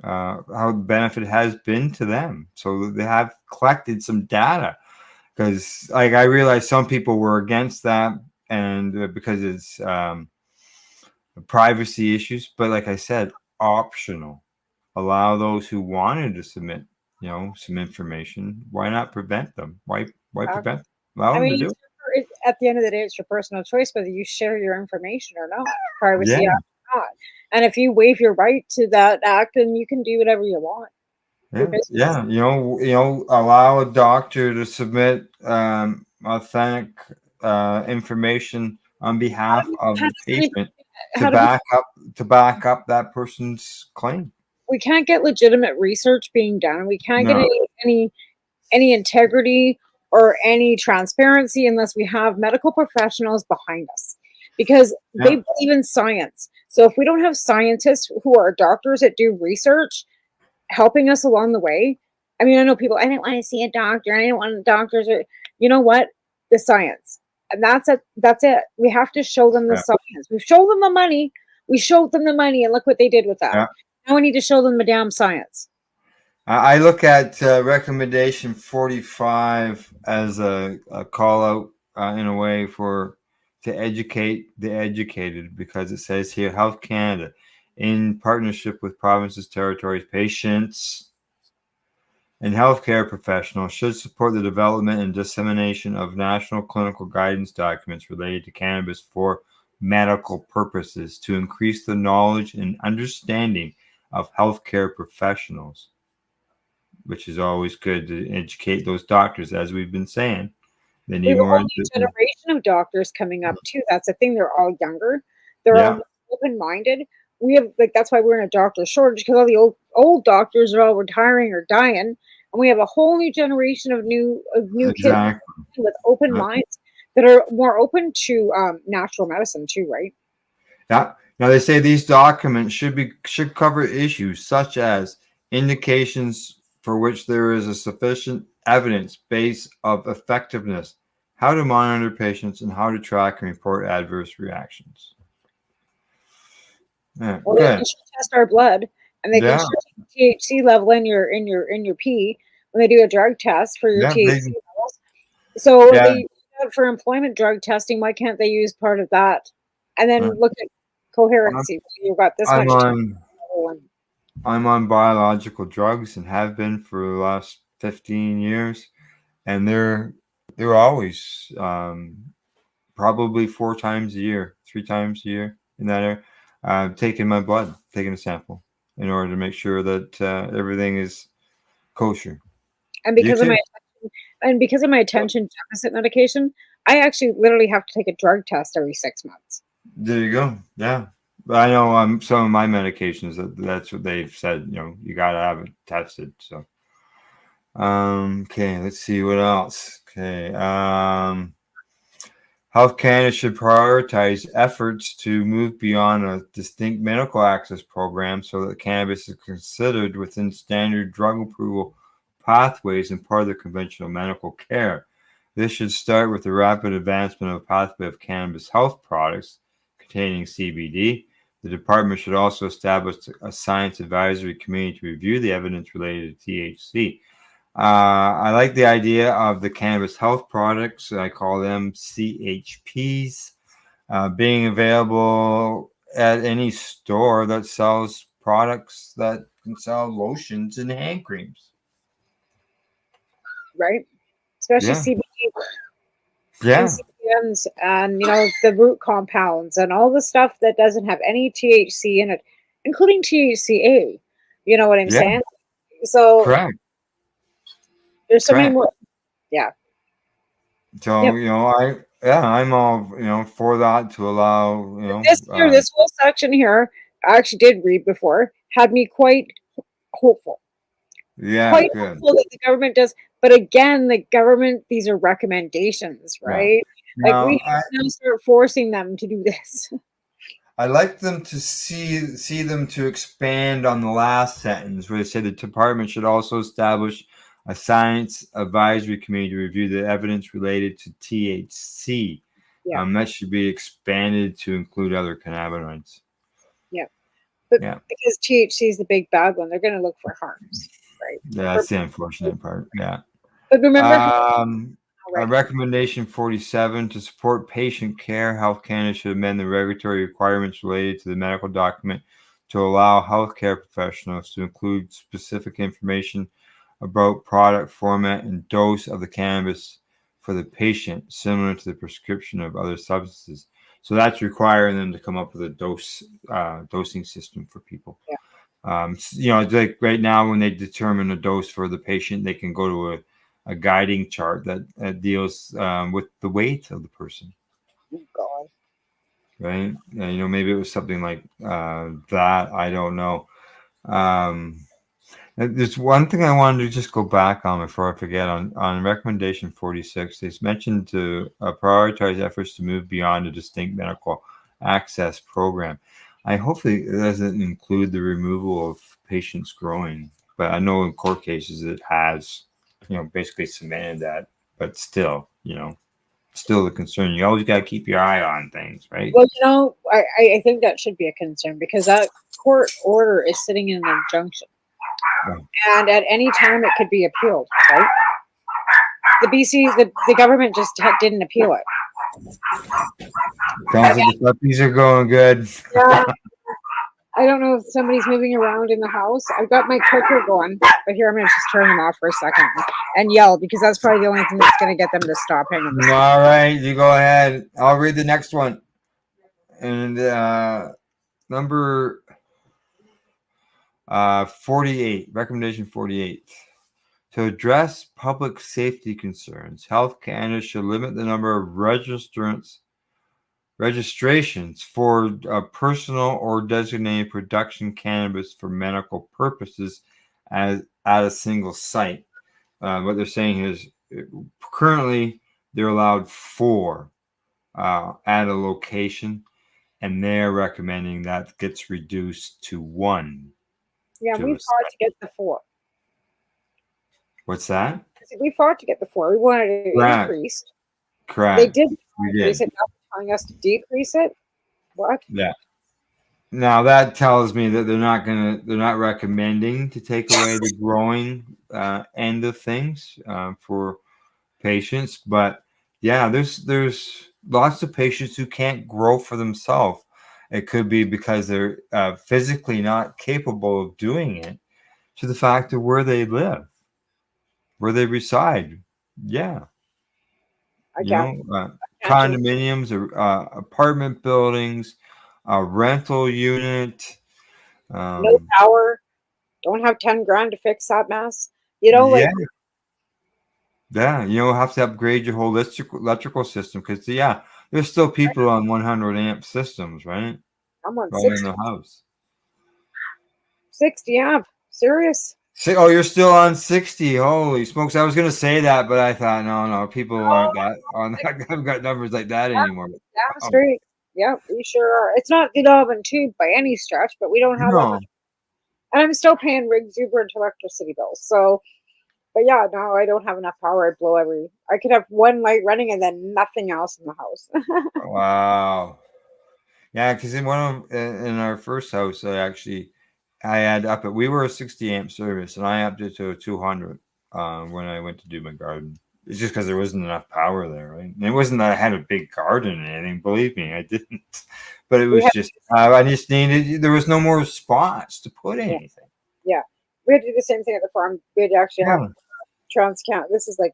how the benefit has been to them. So they have collected some data, because I realize some people were against that, and because it's privacy issues, but like I said, optional. Allow those who wanted to submit, some information. Why not prevent them? Why prevent them? Allow them to do it. At the end of the day, it's your personal choice whether you share your information or not. Privacy act or not. And if you waive your right to that act, then you can do whatever you want. Yeah. Allow a doctor to submit authentic information on behalf of the patient to back up that person's claim. We can't get legitimate research being done. We can't get any integrity or any transparency unless we have medical professionals behind us, because they believe in science. So if we don't have scientists who are doctors that do research helping us along the way, I mean, I know people, I didn't want to see a doctor. I didn't want doctors. You know what? The science. And that's it. We have to show them the science. We've shown them the money. We showed them the money, and look what they did with that. Now we need to show them the damn science. I look at recommendation 45 as a call out in a way to educate the educated, because it says here, Health Canada, in partnership with provinces, territories, patients, and healthcare professionals, should support the development and dissemination of national clinical guidance documents related to cannabis for medical purposes to increase the knowledge and understanding of healthcare professionals, which is always good to educate those doctors, as we've been saying. They need more. A new generation of doctors coming up too. That's the thing. They're all younger. They're all open-minded. We have that's why we're in a doctor shortage, because all the old doctors are all retiring or dying, and we have a whole new generation of new kids with open minds that are more open to natural medicine too, right? Yeah. Now they say these documents should cover issues such as indications for which there is a sufficient evidence base of effectiveness, how to monitor patients, and how to track and report adverse reactions. Well, they can test our blood, and they can check the THC level in your pee when they do a drug test for your THC levels. So they for employment drug testing, why can't they use part of that? And then look at coherency. You've got this much. I'm on biological drugs and have been for the last 15 years, and they're always probably 4 times a year, 3 times a year in that area, taking my blood, taking a sample in order to make sure that everything is kosher. And because of my attention deficit medication, I actually literally have to take a drug test every 6 months. There you go. Yeah. But I know some of my medications, that's what they've said, you got to have it tested. So, okay, let's see what else. Okay. Health Canada should prioritize efforts to move beyond a distinct medical access program so that cannabis is considered within standard drug approval pathways and part of the conventional medical care. This should start with the rapid advancement of a pathway of cannabis health products containing CBD, The department should also establish a science advisory committee to review the evidence related to THC. I like the idea of the cannabis health products. I call them CHPs, being available at any store that sells products that can sell lotions and hand creams. Right? Especially Yeah. CBD Yeah. and CBNs and, the root compounds and all the stuff that doesn't have any THC in it, including THCA. You know what I'm saying? So Correct. there's so many Correct. more. Yeah. So, I'm all, for that to allow, This whole section here, I actually did read before, had me quite hopeful. yeah, good. Hopeful that the government does. But again, the government, these are recommendations, right? Like Now, we have to now start forcing them to do this. I like them to see them to expand on the last sentence where they said the department should also establish a science advisory committee to review the evidence related to THC. Yeah. That should be expanded to include other cannabinoids. Yeah. But because THC is the big bad one, they're going to look for harms, right? Yeah, that's the unfortunate part. Yeah. But remember, recommendation 47 to support patient care, Health Canada should amend the regulatory requirements related to the medical document to allow healthcare professionals to include specific information about product format and dose of the cannabis for the patient, similar to the prescription of other substances. So that's requiring them to come up with a dosing system for people. Yeah. Like right now when they determine a dose for the patient, they can go to a guiding chart that deals with the weight of the person. Oh God. Right? Maybe it was something like that. I don't know. There's one thing I wanted to just go back on before I forget. On recommendation 46, it's mentioned to prioritize efforts to move beyond a distinct medical access program. Hopefully it doesn't include the removal of patients growing, but I know in court cases it has, basically cemented that. But still, still the concern. You always got to keep your eye on things, right? Well, I think that should be a concern because that court order is sitting in an injunction. And at any time it could be appealed, right? The the government just didn't appeal it. Sounds like the puppies are going good. Yeah. I don't know if somebody's moving around in the house. I've got my cooker going, but here I'm going to just turn them off for a second and yell because that's probably the only thing that's going to get them to stop hanging. All right, you go ahead. I'll read the next one. And number 48, recommendation 48. To address public safety concerns, Health Canada should limit the number of registrations for personal or designated production cannabis for medical purposes at a single site. What they're saying is currently they're allowed 4 at a location, and they're recommending that gets reduced to 1. Yeah, we fought to get the 4. What's that? We fought to get the 4. We wanted it increased. Correct. They did increase it. Now they're telling us to decrease it. What? Yeah. Now that tells me that they're not recommending to take away the growing end of things for patients. But yeah, there's lots of patients who can't grow for themselves. It could be because they're physically not capable of doing it, to the fact of where they live, where they reside. Yeah. Condominiums or apartment buildings, a rental unit. No power. Don't have 10 grand to fix that mess. Yeah, have to upgrade your whole electrical system because there's still people on 100 amp systems, right? I'm on 60 60. in the house. 60 amp. Serious? Oh, you're still on 60. Holy smokes. I was going to say that, but I thought, no, people aren't haven't got numbers like that anymore. Yeah, straight. Yeah, we sure are. It's not the knob and tube by any stretch, but we don't have that much. And I'm still paying exuberant electricity bills. So, but yeah, no, I don't have enough power. I could have one light running and then nothing else in the house. Wow. Yeah, because in in our first house, I had up it. We were a 60 amp service, and I upped it to a 200 when I went to do my garden. It's just because there wasn't enough power there, right? And it wasn't that I had a big garden or anything. Believe me, I didn't. But it We was have, just I just needed. There was no more spots to put yeah, anything. yeah. We had to do the same thing at the farm. We'd actually have Yeah, Transcount. This is like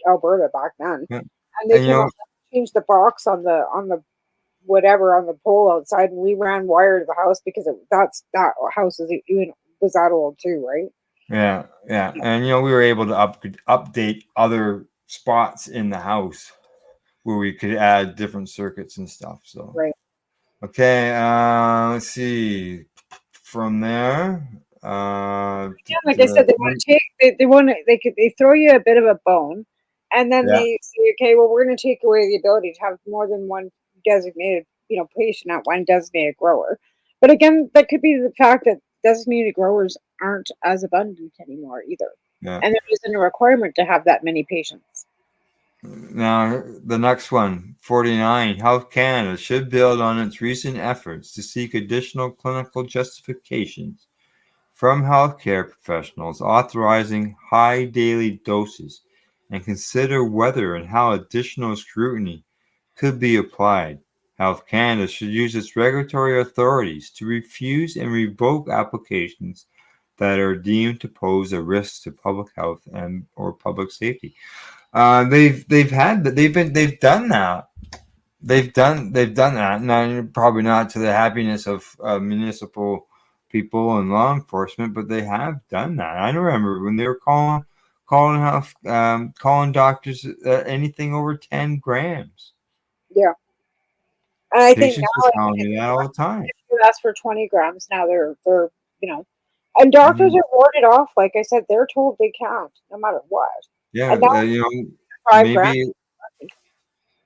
Alberta back then, yeah. and they And came up and changed the box on the whatever on the pole outside, and we ran wire to the house because that house was even was that old too, right? yeah, yeah. And we were able to update other spots in the house where we could add different circuits and stuff. So Right. okay, let's see. From there, Yeah, like I said, they want to take they throw you a bit of a bone, and then yeah, they say, okay, well, we're going to take away the ability to have more than one designated, patient at one designated grower. But again, that could be the fact that designated growers aren't as abundant anymore either, yeah. and there isn't a requirement to have that many patients. Now, the next one, 49. Health Canada should build on its recent efforts to seek additional clinical justifications from healthcare professionals authorizing high daily doses and consider whether and how additional scrutiny could be applied. Health Canada should use its regulatory authorities to refuse and revoke applications that are deemed to pose a risk to public health and or public safety. They've done that. They've done that. Now, probably not to the happiness of municipal people and law enforcement, but they have done that. I remember when they were calling doctors anything over 10 grams. Yeah, and I think Patients now were telling me that all the time. if you ask for 20 grams, now they're and doctors Mhm. are warded off. Like I said, they're told they can't, no matter what. Yeah, And now 5 grams. maybe.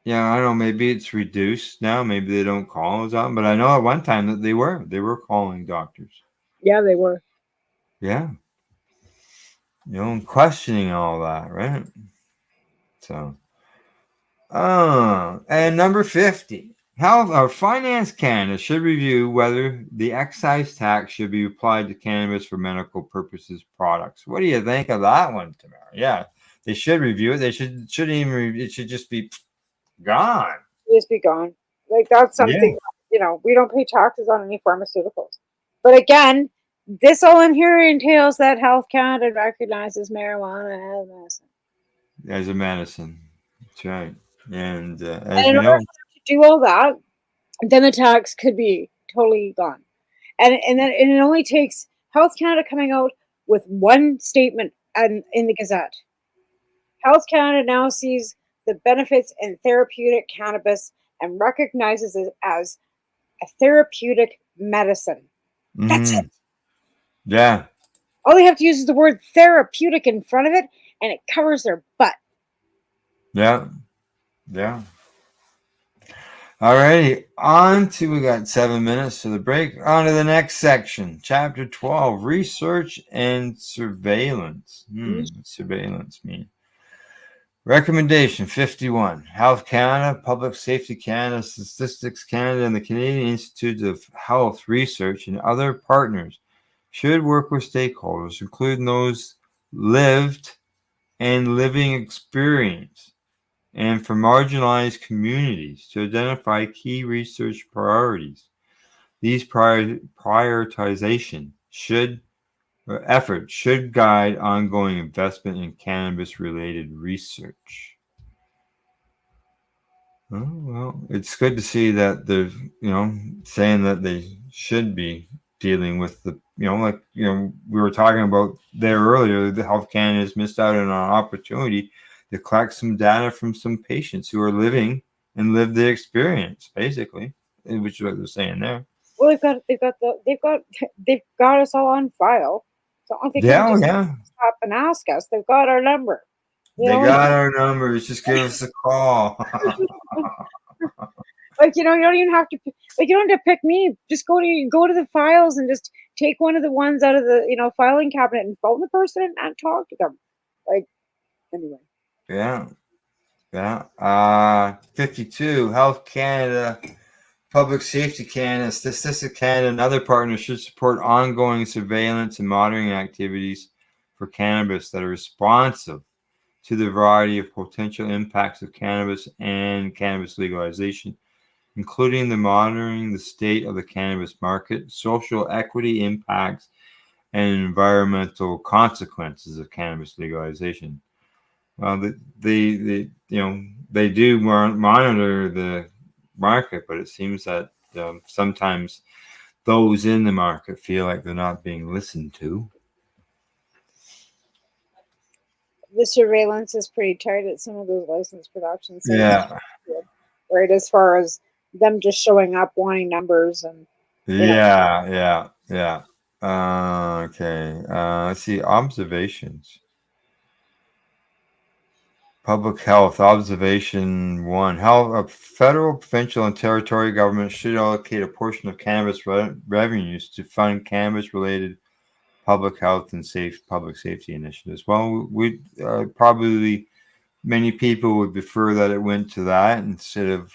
Yeah, I don't know. Maybe it's reduced now. Maybe they don't call us on. But I know at one time that they were calling doctors. Yeah, they were. Yeah, and questioning all that, right? So, and number 50, Health or Finance Canada should review whether the excise tax should be applied to cannabis for medical purposes products. What do you think of that one, Tamara? Yeah, they should review it. They shouldn't even. It should just be gone. Just be gone. Like that's Yeah. something, we don't pay taxes on any pharmaceuticals. But again, this all in here entails that Health Canada recognizes marijuana as medicine. As a medicine. That's right. And And as in we order know, to do all that, then the tax could be totally gone. And it only takes Health Canada coming out with one statement and in the Gazette. Health Canada now sees the benefits in therapeutic cannabis and recognizes it as a therapeutic medicine. That's it. yeah, All they have to use is the word therapeutic in front of it, and it covers their butt. yeah, yeah. Alrighty, we got 7 minutes to the break. On to the next section, Chapter 12, Research and Surveillance. What's surveillance mean? Recommendation 51. Health Canada, Public Safety Canada, Statistics Canada, and the Canadian Institute of Health Research and other partners should work with stakeholders, including those lived and living experience, and for marginalized communities to identify key research priorities. These prioritization efforts should guide ongoing investment in cannabis-related research. Oh, well, it's good to see that they're, saying that they should be dealing with the, we were talking about there earlier, the Health Canada has missed out on an opportunity to collect some data from some patients who are living and live the experience, basically, which is what they're saying there. Well, they've got us all on file. So I don't think they can just stop and ask us. They've got our number. They got our numbers. Just give us a call. You don't even have to. You don't have to pick me. Just go to the files and just take one of the ones out of the filing cabinet and phone the person and talk to them. Anyway. Yeah. 52. Health Canada Public Safety Canada, Statistics Canada, and other partners should support ongoing surveillance and monitoring activities for cannabis that are responsive to the variety of potential impacts of cannabis and cannabis legalization, including the monitoring the state of the cannabis market, social equity impacts, and environmental consequences of cannabis legalization. Well, they do monitor the market, but it seems that sometimes those in the market feel like they're not being listened to. The surveillance is pretty tight at some of those licensed production sites. Yeah. Right, as far as them just showing up wanting numbers and Yeah. Okay. Let's see. Observations. Public health observation 1. How federal, provincial, and territory governments should allocate a portion of cannabis revenues to fund cannabis-related public health and public safety initiatives. Well, we probably many people would prefer that it went to that instead of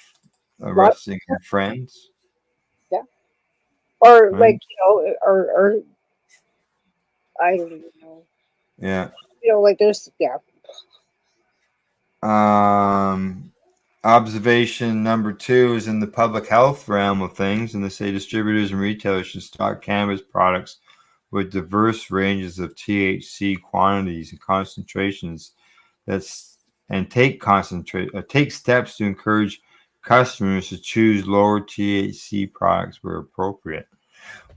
arresting their friends. Yeah. Or right? or I don't even know. Yeah. There's Observation number 2 is in the public health realm of things, and they say distributors and retailers should stock cannabis products with diverse ranges of THC quantities and concentrations take steps to encourage customers to choose lower THC products where appropriate.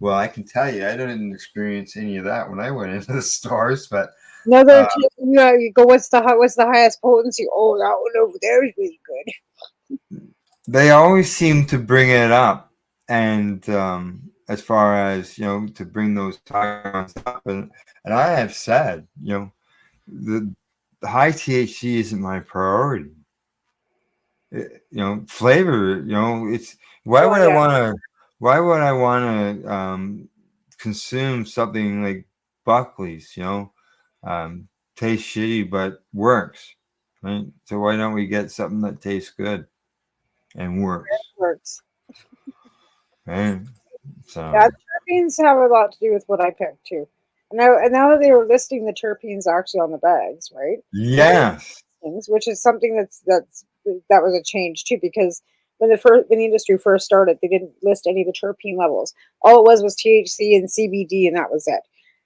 Well, I can tell you, I didn't experience any of that when I went into the stores, but no, you go, what's the highest potency? Oh, that one over there is really good. They always seem to bring it up, and as far as to bring those tires up, and I have said, the high THC isn't my priority. Flavor, it's why would I want to consume something like Buckley's, tastes shitty but works, right? So why don't we get something that tastes good and works? Right? So yeah, terpenes have a lot to do with what I picked too. And now that they were listing the terpenes actually on the bags, right? Yes. Which is something that was a change too, because when the industry first started, they didn't list any of the terpene levels. All it was THC and CBD, and that was it.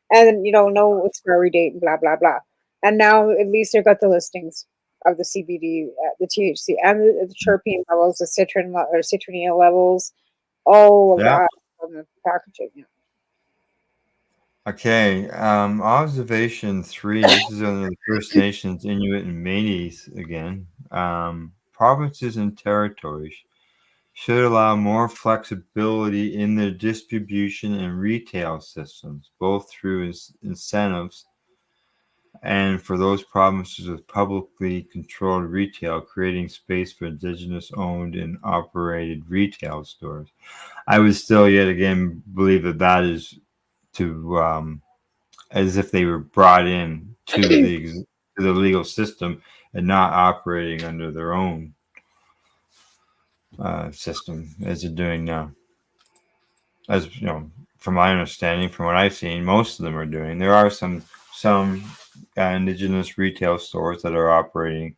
And no expiry date and blah blah blah. And now at least they've got the listings of the CBD, the THC, and the terpene levels, the citrin or citronella levels, all of that on the packaging. Yeah. Okay, observation 3. This is on the First Nations, Inuit, and Métis again. Provinces and territories should allow more flexibility in their distribution and retail systems, both through incentives and for those provinces with publicly controlled retail, creating space for Indigenous-owned and operated retail stores. I would still yet again believe that is to as if they were brought in to the legal system and not operating under their own system as they're doing now. As from my understanding, from what I've seen, most of them are doing. There are some Indigenous retail stores that are operating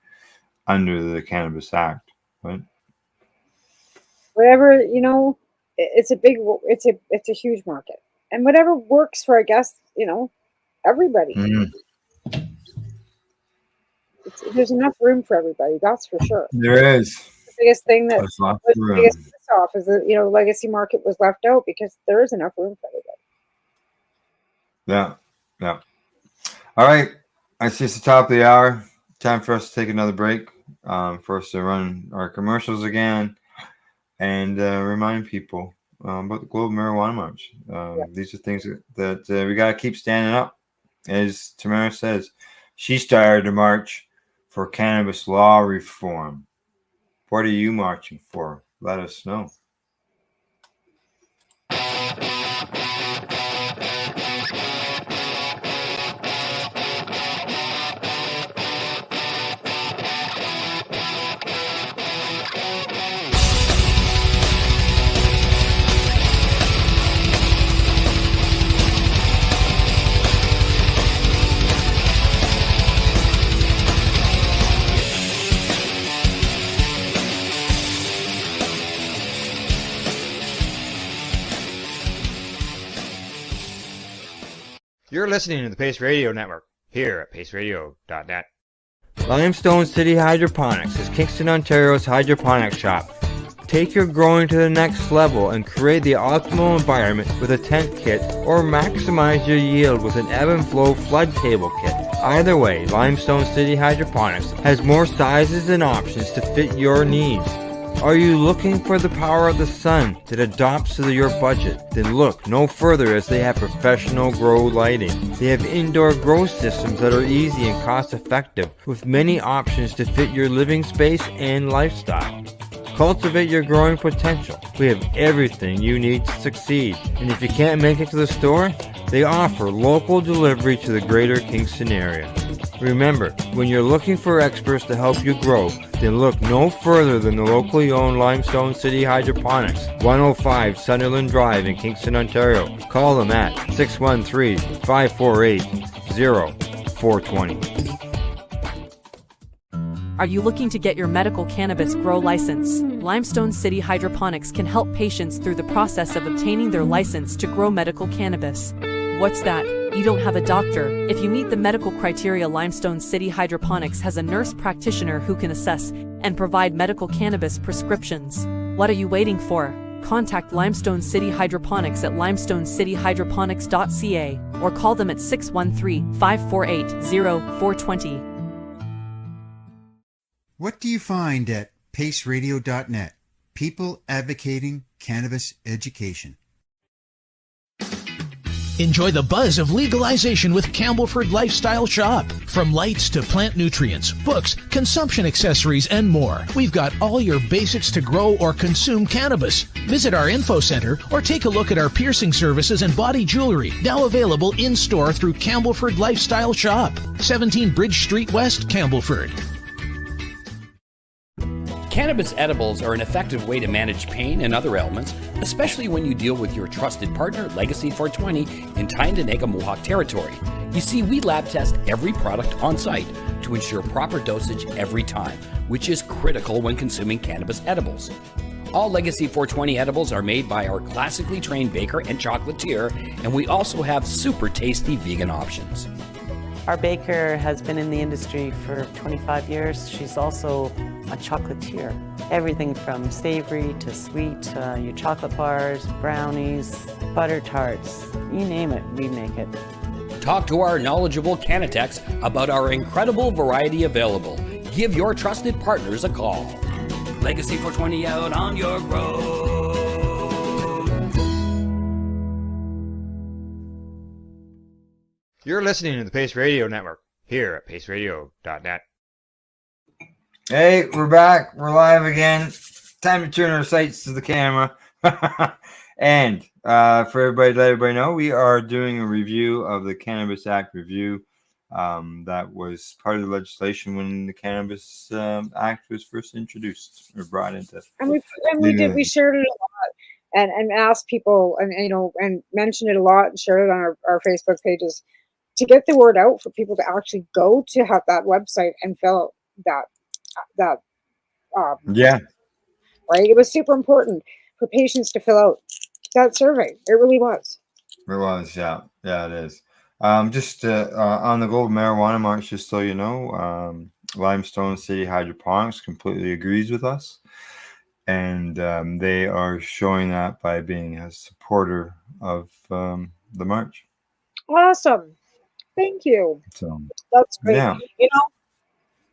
under the Cannabis Act, right? Whatever, it's a huge market, and whatever works for, I guess, everybody. Mm-hmm. There's enough room for everybody, that's for sure. There is. The biggest thing that was the biggest piss off is that legacy market was left out, because there is enough room for everybody. Yeah. All right, I see it's the top of the hour. Time for us to take another break. For us to run our commercials again, and remind people about the Global Marijuana March. These are things that we got to keep standing up. As Tamara says, she started a march for cannabis law reform. What are you marching for? Let us know. You're listening to the Pace Radio Network here at paceradio.net. Limestone City Hydroponics is Kingston, Ontario's hydroponics shop. Take your growing to the next level and create the optimal environment with a tent kit, or maximize your yield with an ebb and flow flood table kit. Either way, Limestone City Hydroponics has more sizes and options to fit your needs. Are you looking for the power of the sun that adapts to your budget? Then look no further, as they have professional grow lighting. They have indoor grow systems that are easy and cost effective, with many options to fit your living space and lifestyle. Cultivate your growing potential. We have everything you need to succeed. And if you can't make it to the store, they offer local delivery to the greater Kingston area. Remember, when you're looking for experts to help you grow, then look no further than the locally owned Limestone City Hydroponics, 105 Sunderland Drive in Kingston, Ontario. Call them at 613-548-0420. Are you looking to get your medical cannabis grow license? Limestone City Hydroponics can help patients through the process of obtaining their license to grow medical cannabis. What's that? You don't have a doctor. If you meet the medical criteria, Limestone City Hydroponics has a nurse practitioner who can assess and provide medical cannabis prescriptions. What are you waiting for? Contact Limestone City Hydroponics at limestonecityhydroponics.ca or call them at 613-548-0420. What do you find at paceradio.net? People advocating cannabis education. Enjoy the buzz of legalization with Campbellford Lifestyle Shop. From lights to plant nutrients, books, consumption accessories, and more, we've got all your basics to grow or consume cannabis. Visit our info center or take a look at our piercing services and body jewelry, now available in-store through Campbellford Lifestyle Shop, 17 Bridge Street West, Campbellford. Cannabis edibles are an effective way to manage pain and other ailments, especially when you deal with your trusted partner, Legacy 420, in Tyendinaga Mohawk territory. You see, we lab test every product on site to ensure proper dosage every time, which is critical when consuming cannabis edibles. All Legacy 420 edibles are made by our classically trained baker and chocolatier, and we also have super tasty vegan options. Our baker has been in the industry for 25 years. She's also a chocolatier. Everything from savory to sweet, your chocolate bars, brownies, butter tarts, you name it, we make it. Talk to our knowledgeable Cannatex about our incredible variety available. Give your trusted partners a call. Legacy 420 out on your road. You're listening to the Pace Radio Network here at paceradio.net. Hey, we're back. We're live again. Time to turn our sights to the camera. And for everybody, to let everybody know, we are doing a review of the Cannabis Act review. That was part of the legislation when the Cannabis Act was first introduced or brought into. And we shared it a lot and asked people and mentioned it a lot and shared it on our Facebook pages to get the word out for people to actually go to have that website and fill out that right. It was super important for patients to fill out that survey. It really was. It was, yeah, it is. Just on the Global Marijuana March, just so you know, Limestone City Hydroponics completely agrees with us, and they are showing that by being a supporter of the march. Awesome. Thank you. So that's great. Yeah.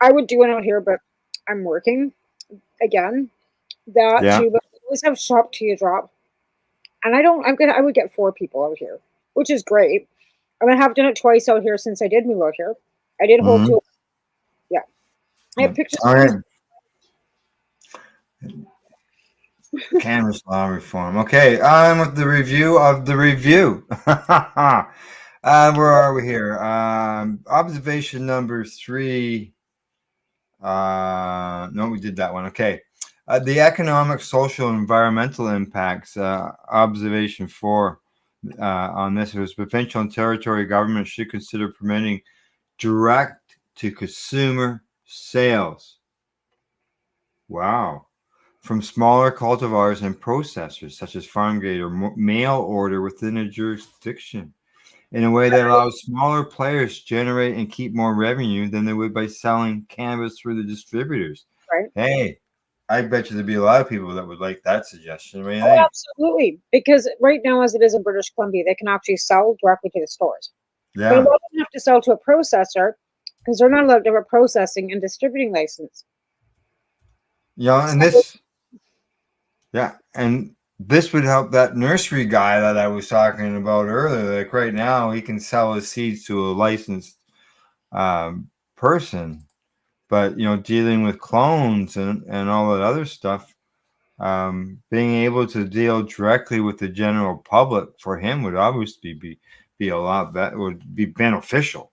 I would do it out here, but I'm working again. Too, but I always have shop to you drop. And I would get 4 people out here, which is great. I have done it twice out here since I did move out here. I did hold 2. Yeah. I have pictures. All right. Cannabis law reform. Okay, on with the review of the review. Where are we here? Observation number 3. No, we did that one. Okay. The economic, social, and environmental impacts. Observation 4 on this was provincial and territory governments should consider permitting direct-to-consumer sales. Wow. From smaller cultivars and processors, such as farm gate or mail order within a jurisdiction. in a way that allows smaller players to generate and keep more revenue than they would by selling cannabis through the distributors. Right. Hey, I bet you there'd be a lot of people that would like that suggestion. What do you Oh, think? absolutely. Because right now, as it is in British Columbia, they can actually sell directly to the stores. But a Yeah. lot of them have to sell to a processor because they're not allowed to have a processing and distributing license. And this, yeah, and this would help that nursery guy that I was talking about earlier. Like right now, he can sell his seeds to a licensed person, but dealing with clones and all that other stuff, being able to deal directly with the general public for him would obviously be a lot better, would be beneficial.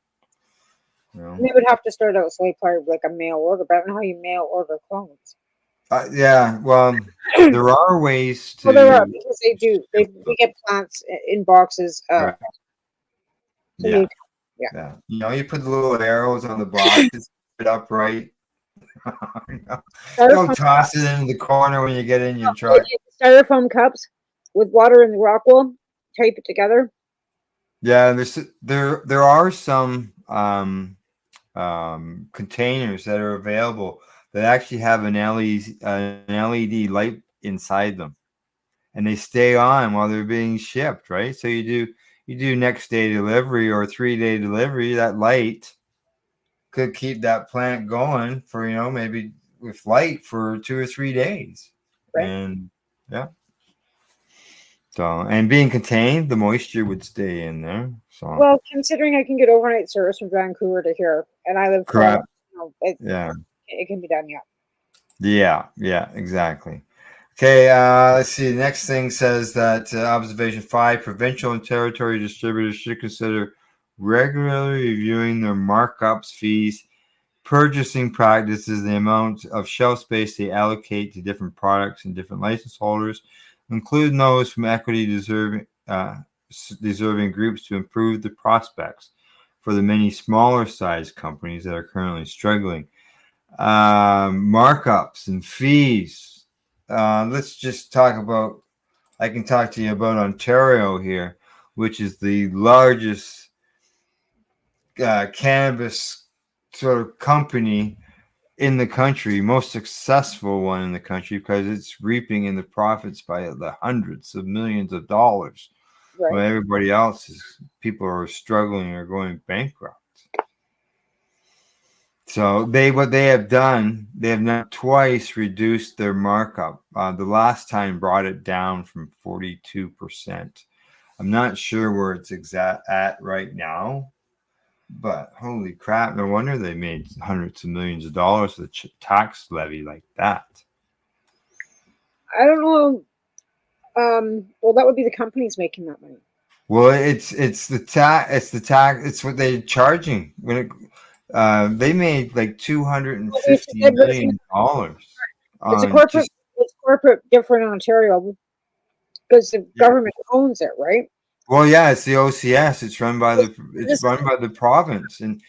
And they would have to start out probably like a mail order, but I don't know how you mail order clones. Yeah, well, there are ways to. Well, there are, because they do. We get plants in boxes. Right. So Yeah. Yeah. You put the little arrows on the boxes, put it upright. Don't toss it into the corner when you get in your truck. Styrofoam cups with water in the rock wool, tape it together. Yeah, there are some containers that are available that actually have an LED light inside them, and they stay on while they're being shipped. Right, so you do next day delivery or 3-day delivery. That light could keep that plant going for maybe with light for 2 or 3 days. Right. And yeah. So, and being contained, the moisture would stay in there. So, well, considering I can get overnight service from Vancouver to here, and I live correct. It can be done. Yeah, exactly. Okay, let's see. The next thing says that observation 5: provincial and territory distributors should consider regularly reviewing their markups, fees, purchasing practices, the amount of shelf space they allocate to different products and different license holders, including those from equity deserving groups, to improve the prospects for the many smaller sized companies that are currently struggling. Markups and fees. Let's just talk about, I can talk to you about Ontario here, which is the largest cannabis sort of company in the country, most successful one in the country, because it's reaping in the profits by the hundreds of millions of dollars. Right. When everybody else people are struggling or going bankrupt. So what they have done, they have now twice reduced their markup. The last time brought it down from 42%. I'm not sure where it's at right now, but holy crap, no wonder they made hundreds of millions of dollars with a tax levy like that. I don't know. Well, that would be the companies making that money. Well, it's the tax. It's what they're charging when it. They made like $250 million. It's corporate different in Ontario because the government owns it, right? Well, yeah, it's the OCS. It's run by the province, and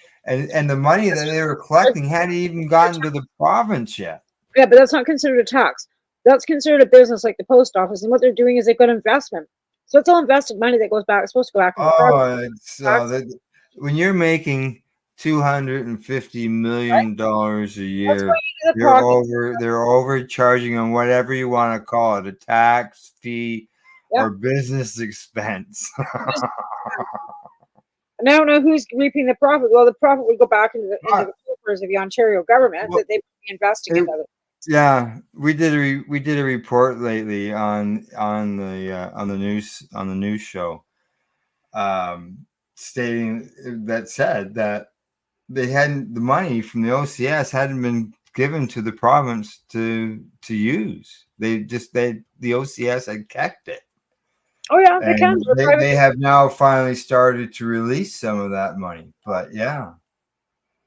the money that they were collecting hadn't even gotten to the province yet. Yeah, but that's not considered a tax. That's considered a business like the post office, and what they're doing is they've got investment. So it's all invested money that goes back. It's supposed to go back. When you're making $250 million a year, they're overcharging on whatever you want to call it, a tax, fee, or business expense. And I don't know who's reaping the profit. Well, the profit would go back into the coffers of the Ontario government that they would be investing in other. Yeah, we did a report lately on the news show, stating that said that the money from the OCS hadn't been given to the province to use. The OCS had kept it. Oh yeah, they can. They have now finally started to release some of that money, but yeah,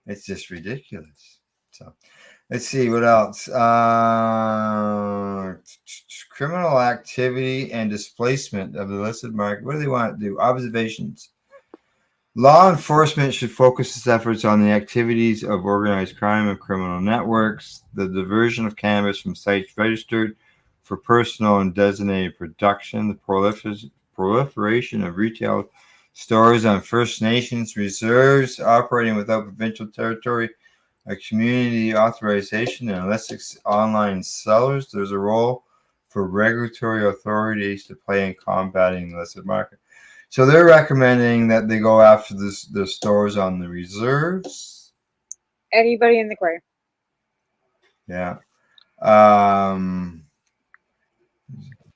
it's just ridiculous. So. Let's see what else. Criminal activity and displacement of the illicit market. What do they want to do? Observations. Law enforcement should focus its efforts on the activities of organized crime and criminal networks, the diversion of cannabis from sites registered for personal and designated production, the proliferation of retail stores on First Nations reserves operating without provincial territory, a community authorization, and illicit online sellers. There's a role for regulatory authorities to play in combating the illicit market. So they're recommending that they go after the stores on the reserves. Anybody in the gray. Yeah.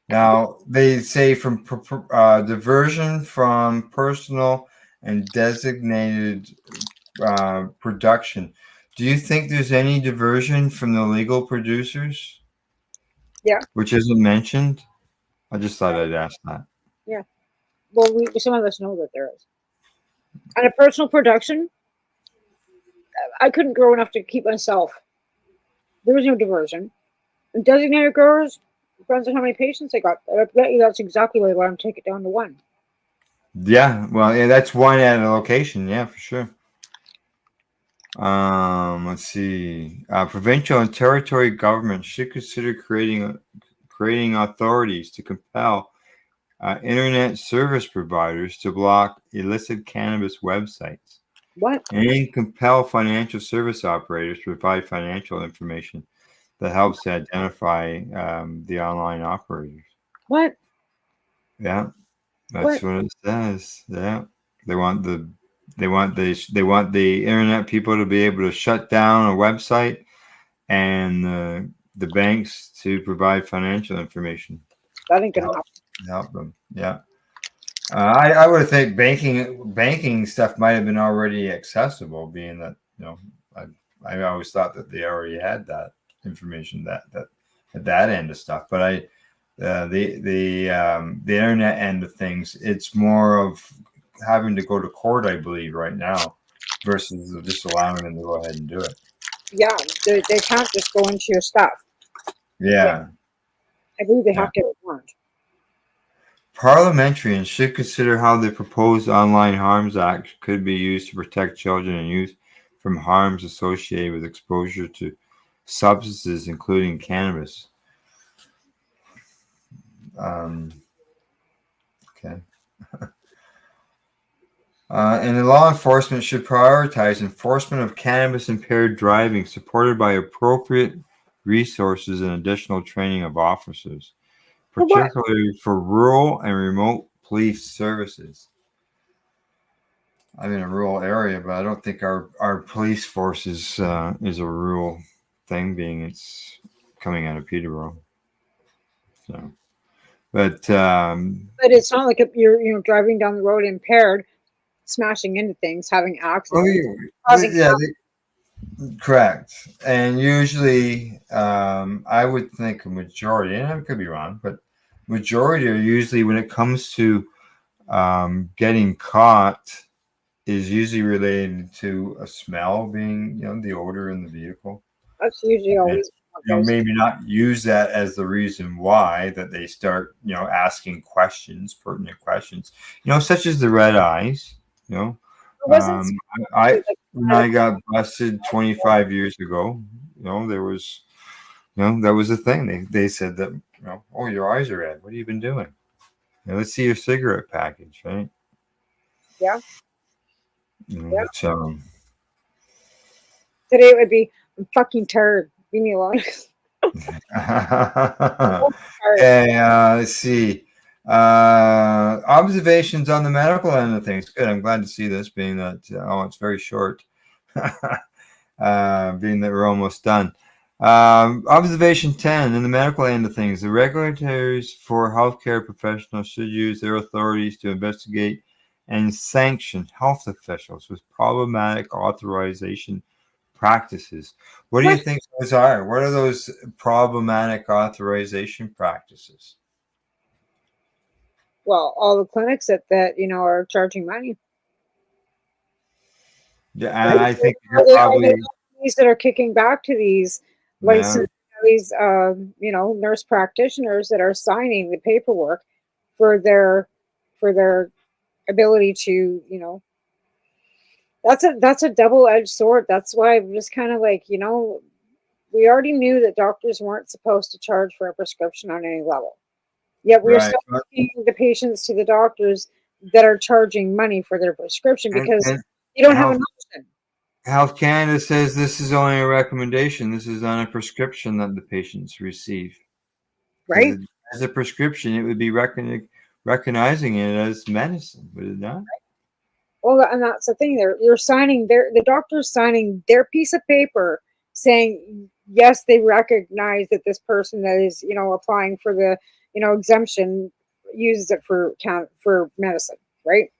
Now they say from diversion from personal and designated production. Do you think there's any diversion from the legal producers? Yeah. Which isn't mentioned? I just thought I'd ask that. Yeah. Well, some of us know that there is. And a personal production, I couldn't grow enough to keep myself. There was no diversion. And designated growers, depends on how many patients they got. I bet you that's exactly why they want to take it down to one. Yeah, well, yeah, that's one at a location. Yeah, for sure. Let's see. Provincial and territory governments should consider creating authorities to compel internet service providers to block illicit cannabis websites. What? And compel financial service operators to provide financial information that helps to identify the online operators. What? Yeah, that's what it says. Yeah, they want the internet people to be able to shut down a website, and the banks to provide financial information. That ain't gonna happen. Help them. Yeah. I would think banking stuff might have been already accessible, being that I always thought that they already had that information that at that end of stuff. But the internet end of things, it's more of having to go to court, I believe, right now, versus just allowing them to go ahead and do it. Yeah, they can't just go into your stuff. Yeah. I believe they have to get it warned. Parliamentarians should consider how the proposed Online Harms Act could be used to protect children and youth from harms associated with exposure to substances, including cannabis. Okay. And the law enforcement should prioritize enforcement of cannabis-impaired driving, supported by appropriate resources and additional training of officers, particularly for rural and remote police services. I'm in a rural area, but I don't think our police force is a rural thing, being it's coming out of Peterborough. So, but it's not like if you're driving down the road impaired, smashing into things, having accidents. Correct. And usually, I would think a majority, and I could be wrong, but majority are usually, when it comes to getting caught, is usually related to a smell, being the odor in the vehicle. That's usually always. Maybe not use that as the reason why that they start asking questions, pertinent questions, such as the red eyes. When I got busted 25 years ago, there was, that was the thing. They said that, oh, your eyes are red. What have you been doing? Let's see your cigarette package, right? Yeah. Yeah. So today it would be, I'm fucking tired. Leave me alone. Okay, let's see. Observations on the medical end of things. Good. I'm glad to see this, being that it's very short. Being that we're almost done. Observation 10, in the medical end of things, the regulators for healthcare professionals should use their authorities to investigate and sanction health officials with problematic authorization practices. What do you think those are? What are those problematic authorization practices? Well, all the clinics that are charging money. Yeah, and I think probably these that are kicking back to these licensed, these nurse practitioners that are signing the paperwork for their ability to that's a double-edged sword. That's why I'm just kind of like, we already knew that doctors weren't supposed to charge for a prescription on any level. Yet we're still taking the patients to the doctors that are charging money for their prescription because And you don't have an option. Health Canada says this is only a recommendation. This is not a prescription that the patients receive. Right? As a prescription, it would be recognizing it as medicine, would it not? Well, and that's the thing. You're signing the doctor's signing their piece of paper saying yes, they recognize that this person that is applying for the exemption uses it for medicine, right?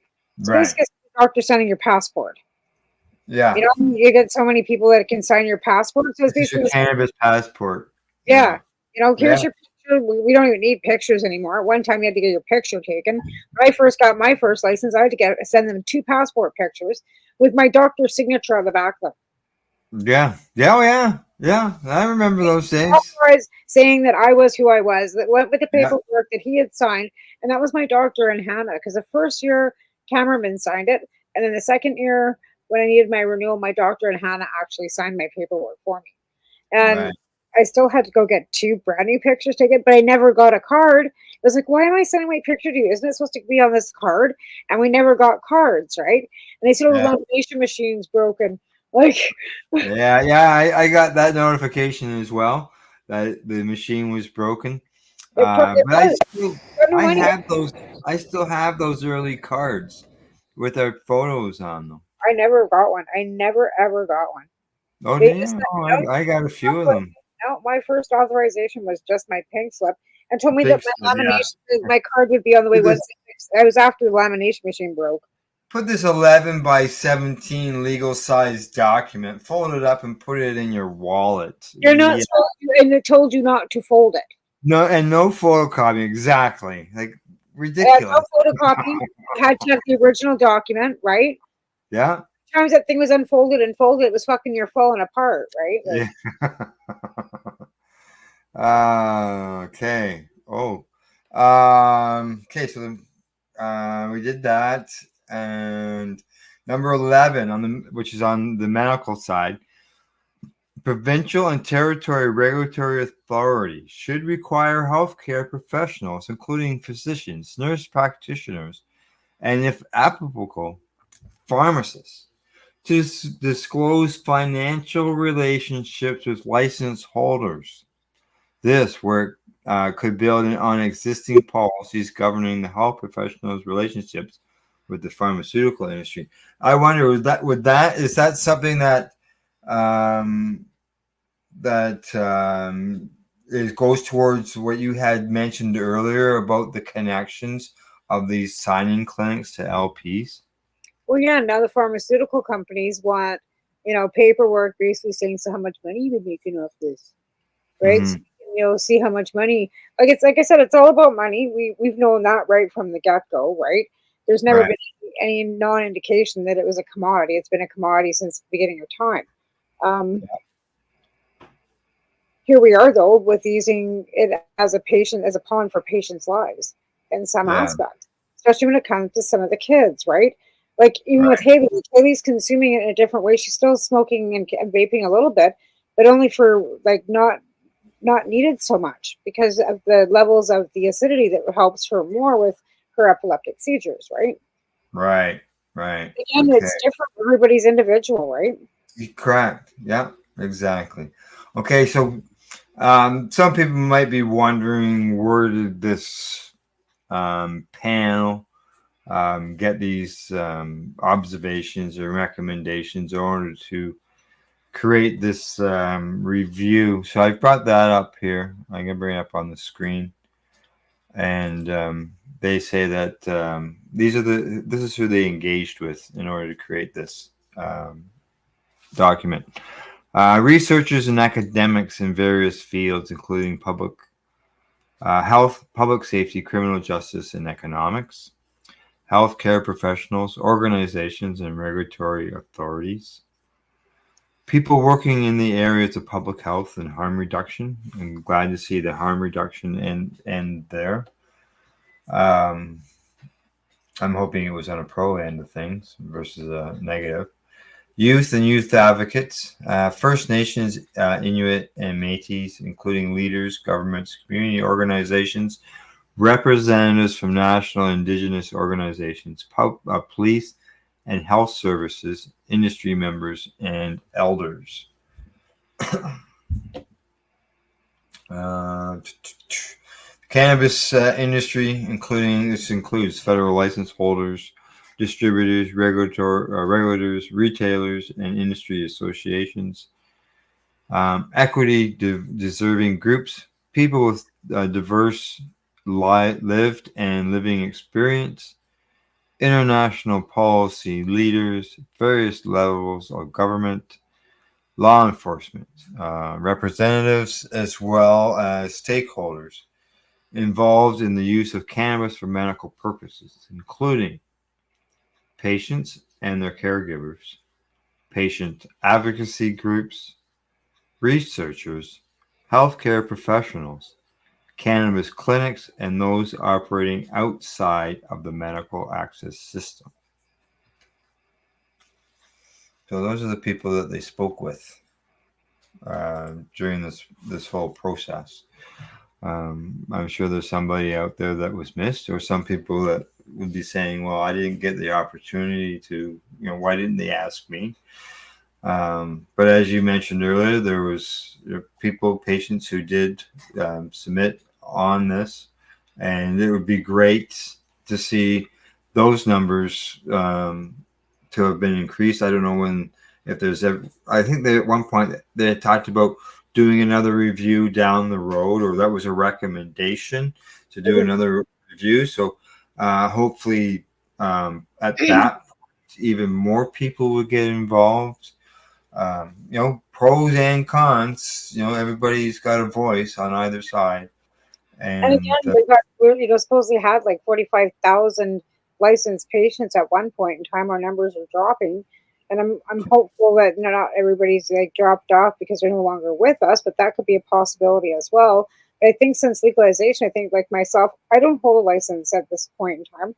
So basically, the doctor signing your passport. Yeah. You get so many people that can sign your passport. So it's basically your cannabis passport. Yeah. Here's your picture. We don't even need pictures anymore. At one time, you had to get your picture taken. When I first got my first license, I had to send them 2 passport pictures with my doctor's signature on the back of them. Yeah. Yeah. I remember those days. Saying that I was who I was, that went with the paperwork that he had signed. And that was my doctor and Hannah. Because the first year, cameraman signed it. And then the second year, when I needed my renewal, my doctor and Hannah actually signed my paperwork for me. And I still had to go get 2 brand new pictures taken, but I never got a card. It was like, why am I sending my picture to you? Isn't it supposed to be on this card? And we never got cards, right? And they said, the lamination machine's broken. Like, I got that notification as well that the machine was broken. But I still have those early cards with our photos on them. I never got one. I never ever got one. Oh, I got a few of them. No, my first authorization was just my pink slip, and told me that my lamination, my card would be on the way. I was after the lamination machine broke. Put this 11 by 17 legal size document, fold it up, and put it in your wallet. You're not and they told you not to fold it. No, and no photocopy. Exactly, like ridiculous. No photocopy. I had to have the original document, right? Yeah. Times that thing was unfolded and folded, it was fucking falling apart, right? Like, yeah. Okay. Oh. Okay. So we did that, and number 11 which is on the medical side. Provincial and territory regulatory authorities should require healthcare professionals, including physicians, nurse practitioners, and if applicable, pharmacists, to disclose financial relationships with license holders. This work could build on existing policies governing the health professionals' relationships with the pharmaceutical industry. I wonder, is that something that it goes towards what you had mentioned earlier about the connections of these signing clinics to LPs? Well, yeah, now the pharmaceutical companies want, paperwork basically saying, so how much money you been making off this, right? Mm-hmm. So see how much money, it's like I said, it's all about money. We've known that right from the get-go, right? There's never been any non-indication that it was a commodity. It's been a commodity since the beginning of time. Here we are, though, with using it as a pawn for patients' lives in some aspects, especially when it comes to some of the kids, right? Like even with Haley, Haley's consuming it in a different way. She's still smoking and vaping a little bit, but only for like not needed so much because of the levels of the acidity that helps her more with her epileptic seizures, right? Right. Again, it's different. Everybody's individual, right? Correct. Yeah, exactly. Okay, so some people might be wondering, where did this panel get these observations or recommendations in order to create this review? So I've brought that up here. I'm gonna bring it up on the screen, and they say that this is who they engaged with in order to create this document. Researchers and academics in various fields, including public health, public safety, criminal justice, and economics, healthcare professionals, organizations, and regulatory authorities, people working in the areas of public health and harm reduction. I'm glad to see the harm reduction end there. I'm hoping it was on a pro end of things versus a negative. Youth and youth advocates, First Nations, Inuit, and Métis, including leaders, governments, community organizations, representatives from national Indigenous organizations, police and health services, industry members, and elders. Cannabis industry, includes federal license holders, distributors, regulators, retailers, and industry associations. Equity deserving groups, people with diverse lived and living experience, international policy leaders, various levels of government, law enforcement, representatives, as well as stakeholders involved in the use of cannabis for medical purposes, including patients and their caregivers, patient advocacy groups, researchers, healthcare professionals, cannabis clinics, and those operating outside of the medical access system. So those are the people that they spoke with during this whole process. I'm sure there's somebody out there that was missed, or some people that would be saying, well, I didn't get the opportunity to, why didn't they ask me? But as you mentioned earlier, there was patients who did submit on this, and it would be great to see those numbers to have been increased. I don't know if there's ever, I think that at one point they had talked about doing another review down the road, or that was a recommendation to do another review. So hopefully at that point, even more people would get involved. Pros and cons, everybody's got a voice on either side. And again, we got, supposedly had like 45,000 licensed patients at one point in time. Our numbers are dropping. And I'm hopeful that not everybody's like dropped off because they're no longer with us, but that could be a possibility as well. But I think since legalization, I think like myself, I don't hold a license at this point in time.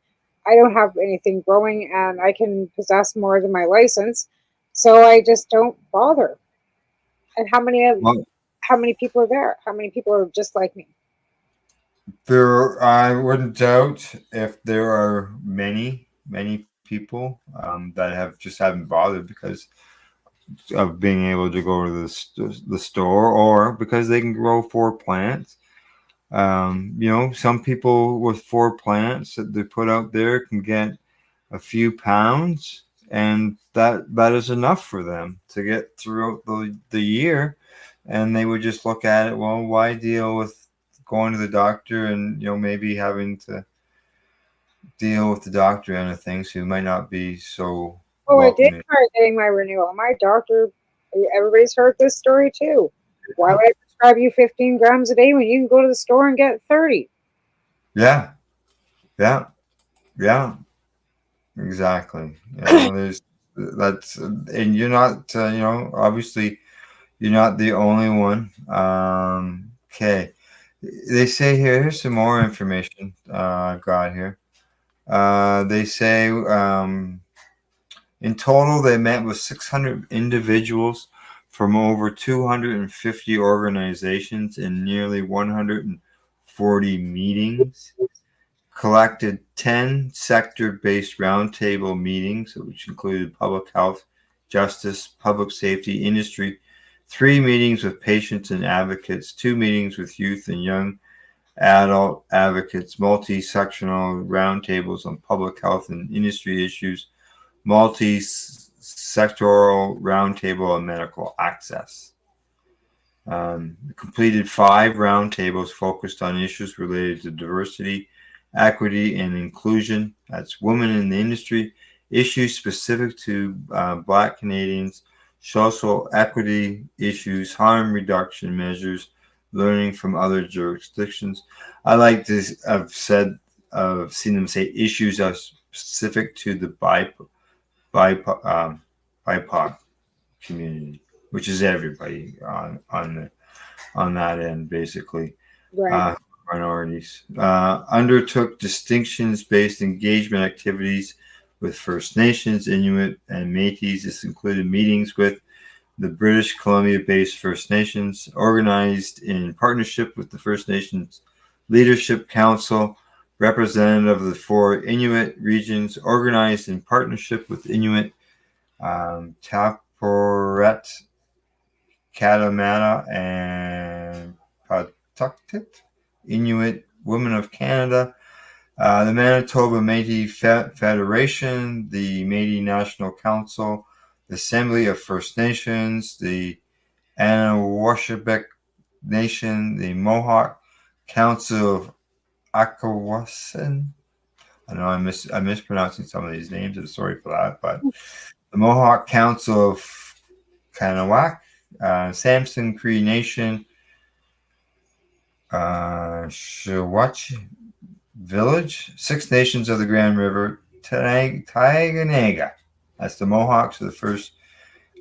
I don't have anything growing, and I can possess more than my license, so I just don't bother. And how many people are there? How many people are just like me? I wouldn't doubt if there are many people that haven't bothered because of being able to go to the store, or because they can grow 4 plants. Some people with 4 plants that they put out there can get a few pounds, and that is enough for them to get throughout the year. And they would just look at it, well, why deal with going to the doctor and maybe having to deal with the doctor and things who might not be so welcoming. I did start getting my renewal. My doctor, everybody's heard this story too. Why would I prescribe you 15 grams a day when you can go to the store and get 30? Yeah, exactly. And you're not, obviously you're not the only one. Okay. They say here's some more information I've got here. They say in total they met with 600 individuals from over 250 organizations in nearly 140 meetings, collected 10 sector-based roundtable meetings, which included public health, justice, public safety, industry, 3 meetings with patients and advocates, 2 meetings with youth and young adult advocates, multi-sectional roundtables on public health and industry issues, multi-sectoral roundtable on medical access. Completed 5 roundtables focused on issues related to diversity, equity, and inclusion. That's women in the industry, issues specific to Black Canadians, social equity issues, harm reduction measures, learning from other jurisdictions. I like to have seen them say issues are specific to the BIPOC community, which is everybody on that end, basically. Right. Minorities. Undertook distinctions-based engagement activities with First Nations, Inuit, and Métis. This included meetings with the British Columbia-based First Nations, organized in partnership with the First Nations Leadership Council, representative of the 4 Inuit regions, organized in partnership with Inuit Taporet, Katamata, and Pawtucket, Inuit Women of Canada, the Manitoba Métis Federation, the Métis National Council, the Assembly of First Nations, the Anawashebek Nation, the Mohawk Council of Akawasan. I know I'm mispronouncing some of these names. I'm sorry for that, but the Mohawk Council of Kanawak, Samson Cree Nation, Shiwachi Village, Six Nations of the Grand River, Tyaganaga. That's the Mohawks of the first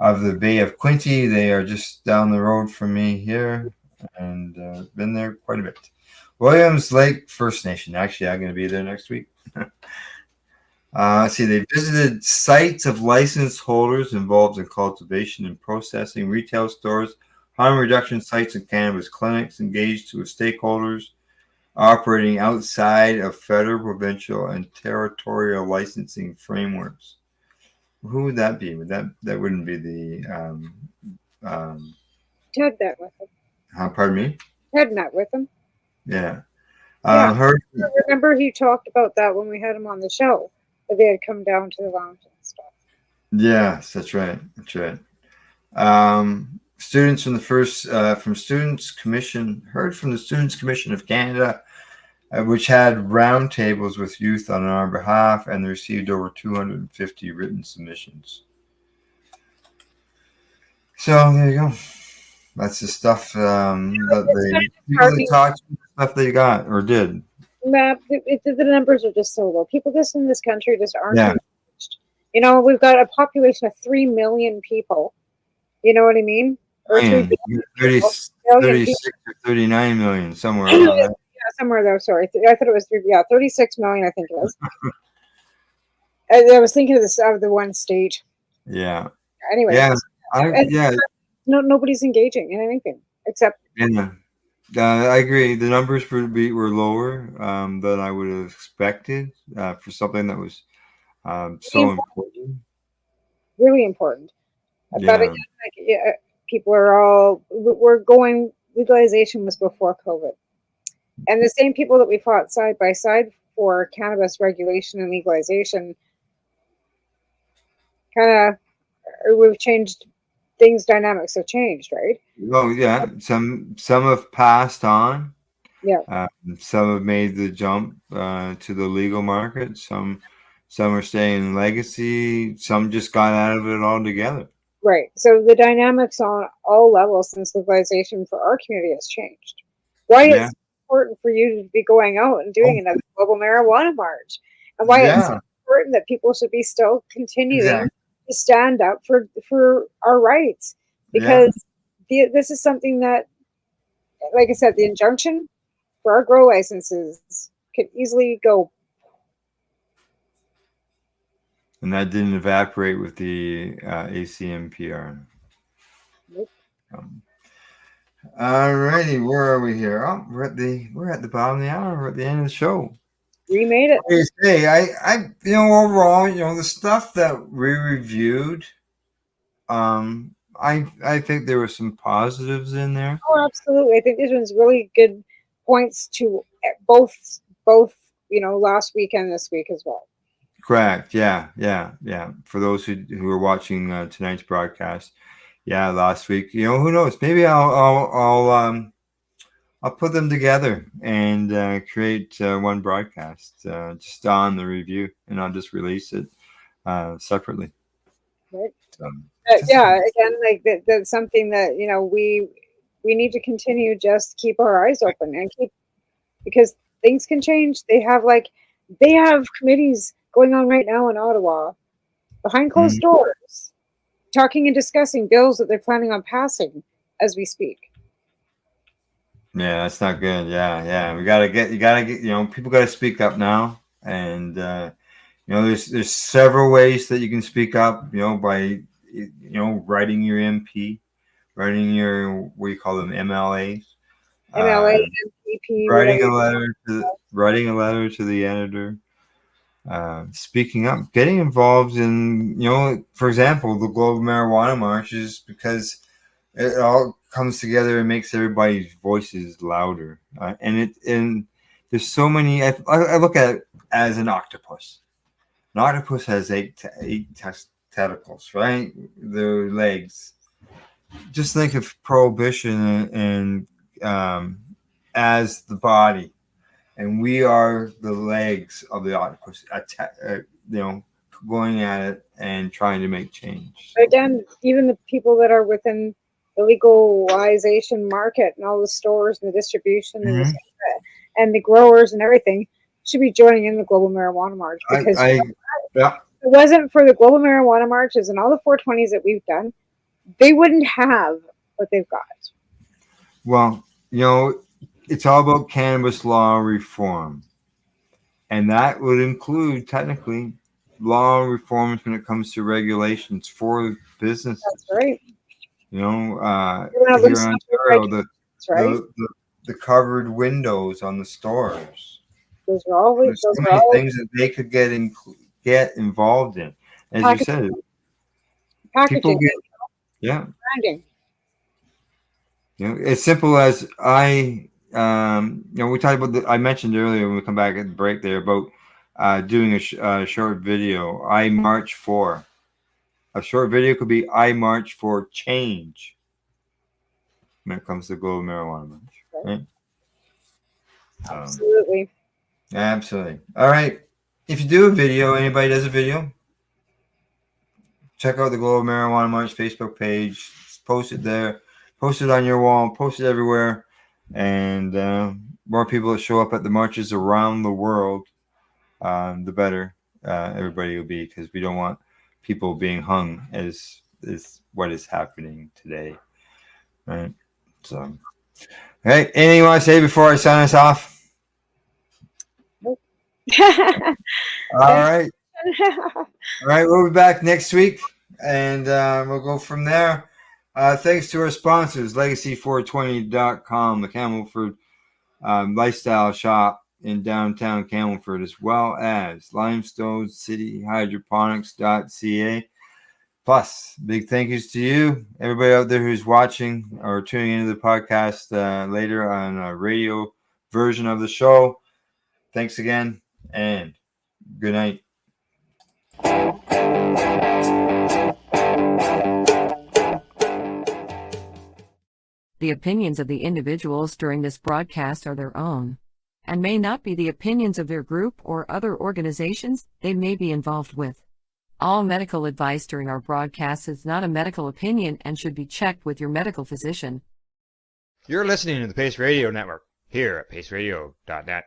of the Bay of Quinte. They are just down the road from me here, and been there quite a bit. Williams Lake First Nation. Actually, I'm going to be there next week. See, they visited sites of license holders involved in cultivation and processing, retail stores, harm reduction sites, and cannabis clinics, engaged with stakeholders operating outside of federal, provincial, and territorial licensing frameworks. Who would that be? That wouldn't be the Ted met with him. Pardon me? Ted met with him. Yeah. I remember he talked about that when we had him on the show, that they had come down to the lounge and stuff. Yes, that's right. That's right. Students from the Students Commission heard from the Students Commission of Canada, which had roundtables with youth on our behalf, and they received over 250 written submissions. So there you go. That's the stuff that they talked, stuff they got or did. The numbers are just so low. People just in this country just aren't engaged. You know, we've got a population of 3 million people. You know what I mean? Or 36 or 39 million, somewhere around that. Yeah, somewhere there. Sorry, I thought it was 36 million. I think it was. I was thinking of the one state. Yeah. Anyway. Yeah. Nobody's engaging in anything except. Yeah. I agree. The numbers were lower than I would have expected for something that was so important. Really important. Yeah. But again, people are we're going. Legalization was before COVID, and the same people that we fought side by side for cannabis regulation and legalization, kind of, we've changed. Things, dynamics have changed, right? Oh yeah, some have passed on. Yeah. Some have made the jump to the legal market. Some are staying in legacy. Some just got out of it altogether. Right. So the dynamics on all levels since legalization for our community has changed. Why it's important for you to be going out and doing another global marijuana march, and why it's important that people should be still continuing to stand up for our rights, because this is something that, like I said, the injunction for our grow licenses could easily go. And that didn't evaporate with the ACMPR. Nope. All righty, where are we here? Oh, we're at the bottom of the hour. We're at the end of the show. We made it. Hey, I overall, the stuff that we reviewed, I think there were some positives in there. Oh, absolutely. I think this one's really good points to both last week and this week as well. Correct. Yeah. For those who are watching tonight's broadcast, last week, who knows? Maybe I'll put them together and create one broadcast just on the review, and I'll just release it separately. Right. Again, like that's something that we need to continue. Just keep our eyes open and because things can change. They have committees going on right now in Ottawa, behind closed doors, talking and discussing bills that they're planning on passing as we speak. Yeah, that's not good. Yeah. You gotta get, people gotta speak up now. And, there's several ways that you can speak up, by, writing your MP, writing your, what do you call them, MLAs, MLA, MPP, writing whatever. writing a letter to the editor, speaking up, getting involved in, for example, the Global Marijuana Marches, because it all comes together and makes everybody's voices louder. And there's so many. I look at it as an octopus. An octopus has eight tentacles, right? Their legs. Just think of prohibition and as the body, and we are the legs of the octopus. Going at it and trying to make change. Again, even the people that are within the legalization market and all the stores and the distribution and the growers and everything should be joining in the Global Marijuana March, because if it wasn't for the Global Marijuana Marches and all the 420s that we've done, they wouldn't have what they've got. Well, it's all about cannabis law reform, and that would include technically law reforms when it comes to regulations for businesses. That's right. Here in Ontario, the covered windows on the stores. Those are all things that they could get involved in. As you said, packaging, branding. As simple as we talked about. I mentioned earlier when we come back at the break there about doing a short video. I march for. A short video could be I march for change when it comes to Global Marijuana March. Right? Absolutely. Absolutely. All right. If you do a video, anybody does a video, check out the Global Marijuana March Facebook page. Post it there. Post it on your wall. Post it everywhere. And more people that show up at the marches around the world, the better everybody will be, because we don't want people being hung as is what is happening today. Right. So, hey, anything you want to say before I sign us off? Nope. All right. All right. We'll be back next week, and we'll go from there. Thanks to our sponsors, Legacy420.com, the Campbellford lifestyle shop in downtown Campbellford, as well as Limestone City Hydroponics.ca. Plus, big thank yous to you, everybody out there who's watching or tuning into the podcast later on a radio version of the show. Thanks again, and good night. The opinions of the individuals during this broadcast are their own, and may not be the opinions of their group or other organizations they may be involved with. All medical advice during our broadcast is not a medical opinion and should be checked with your medical physician. You're listening to the Pace Radio Network here at paceradio.net.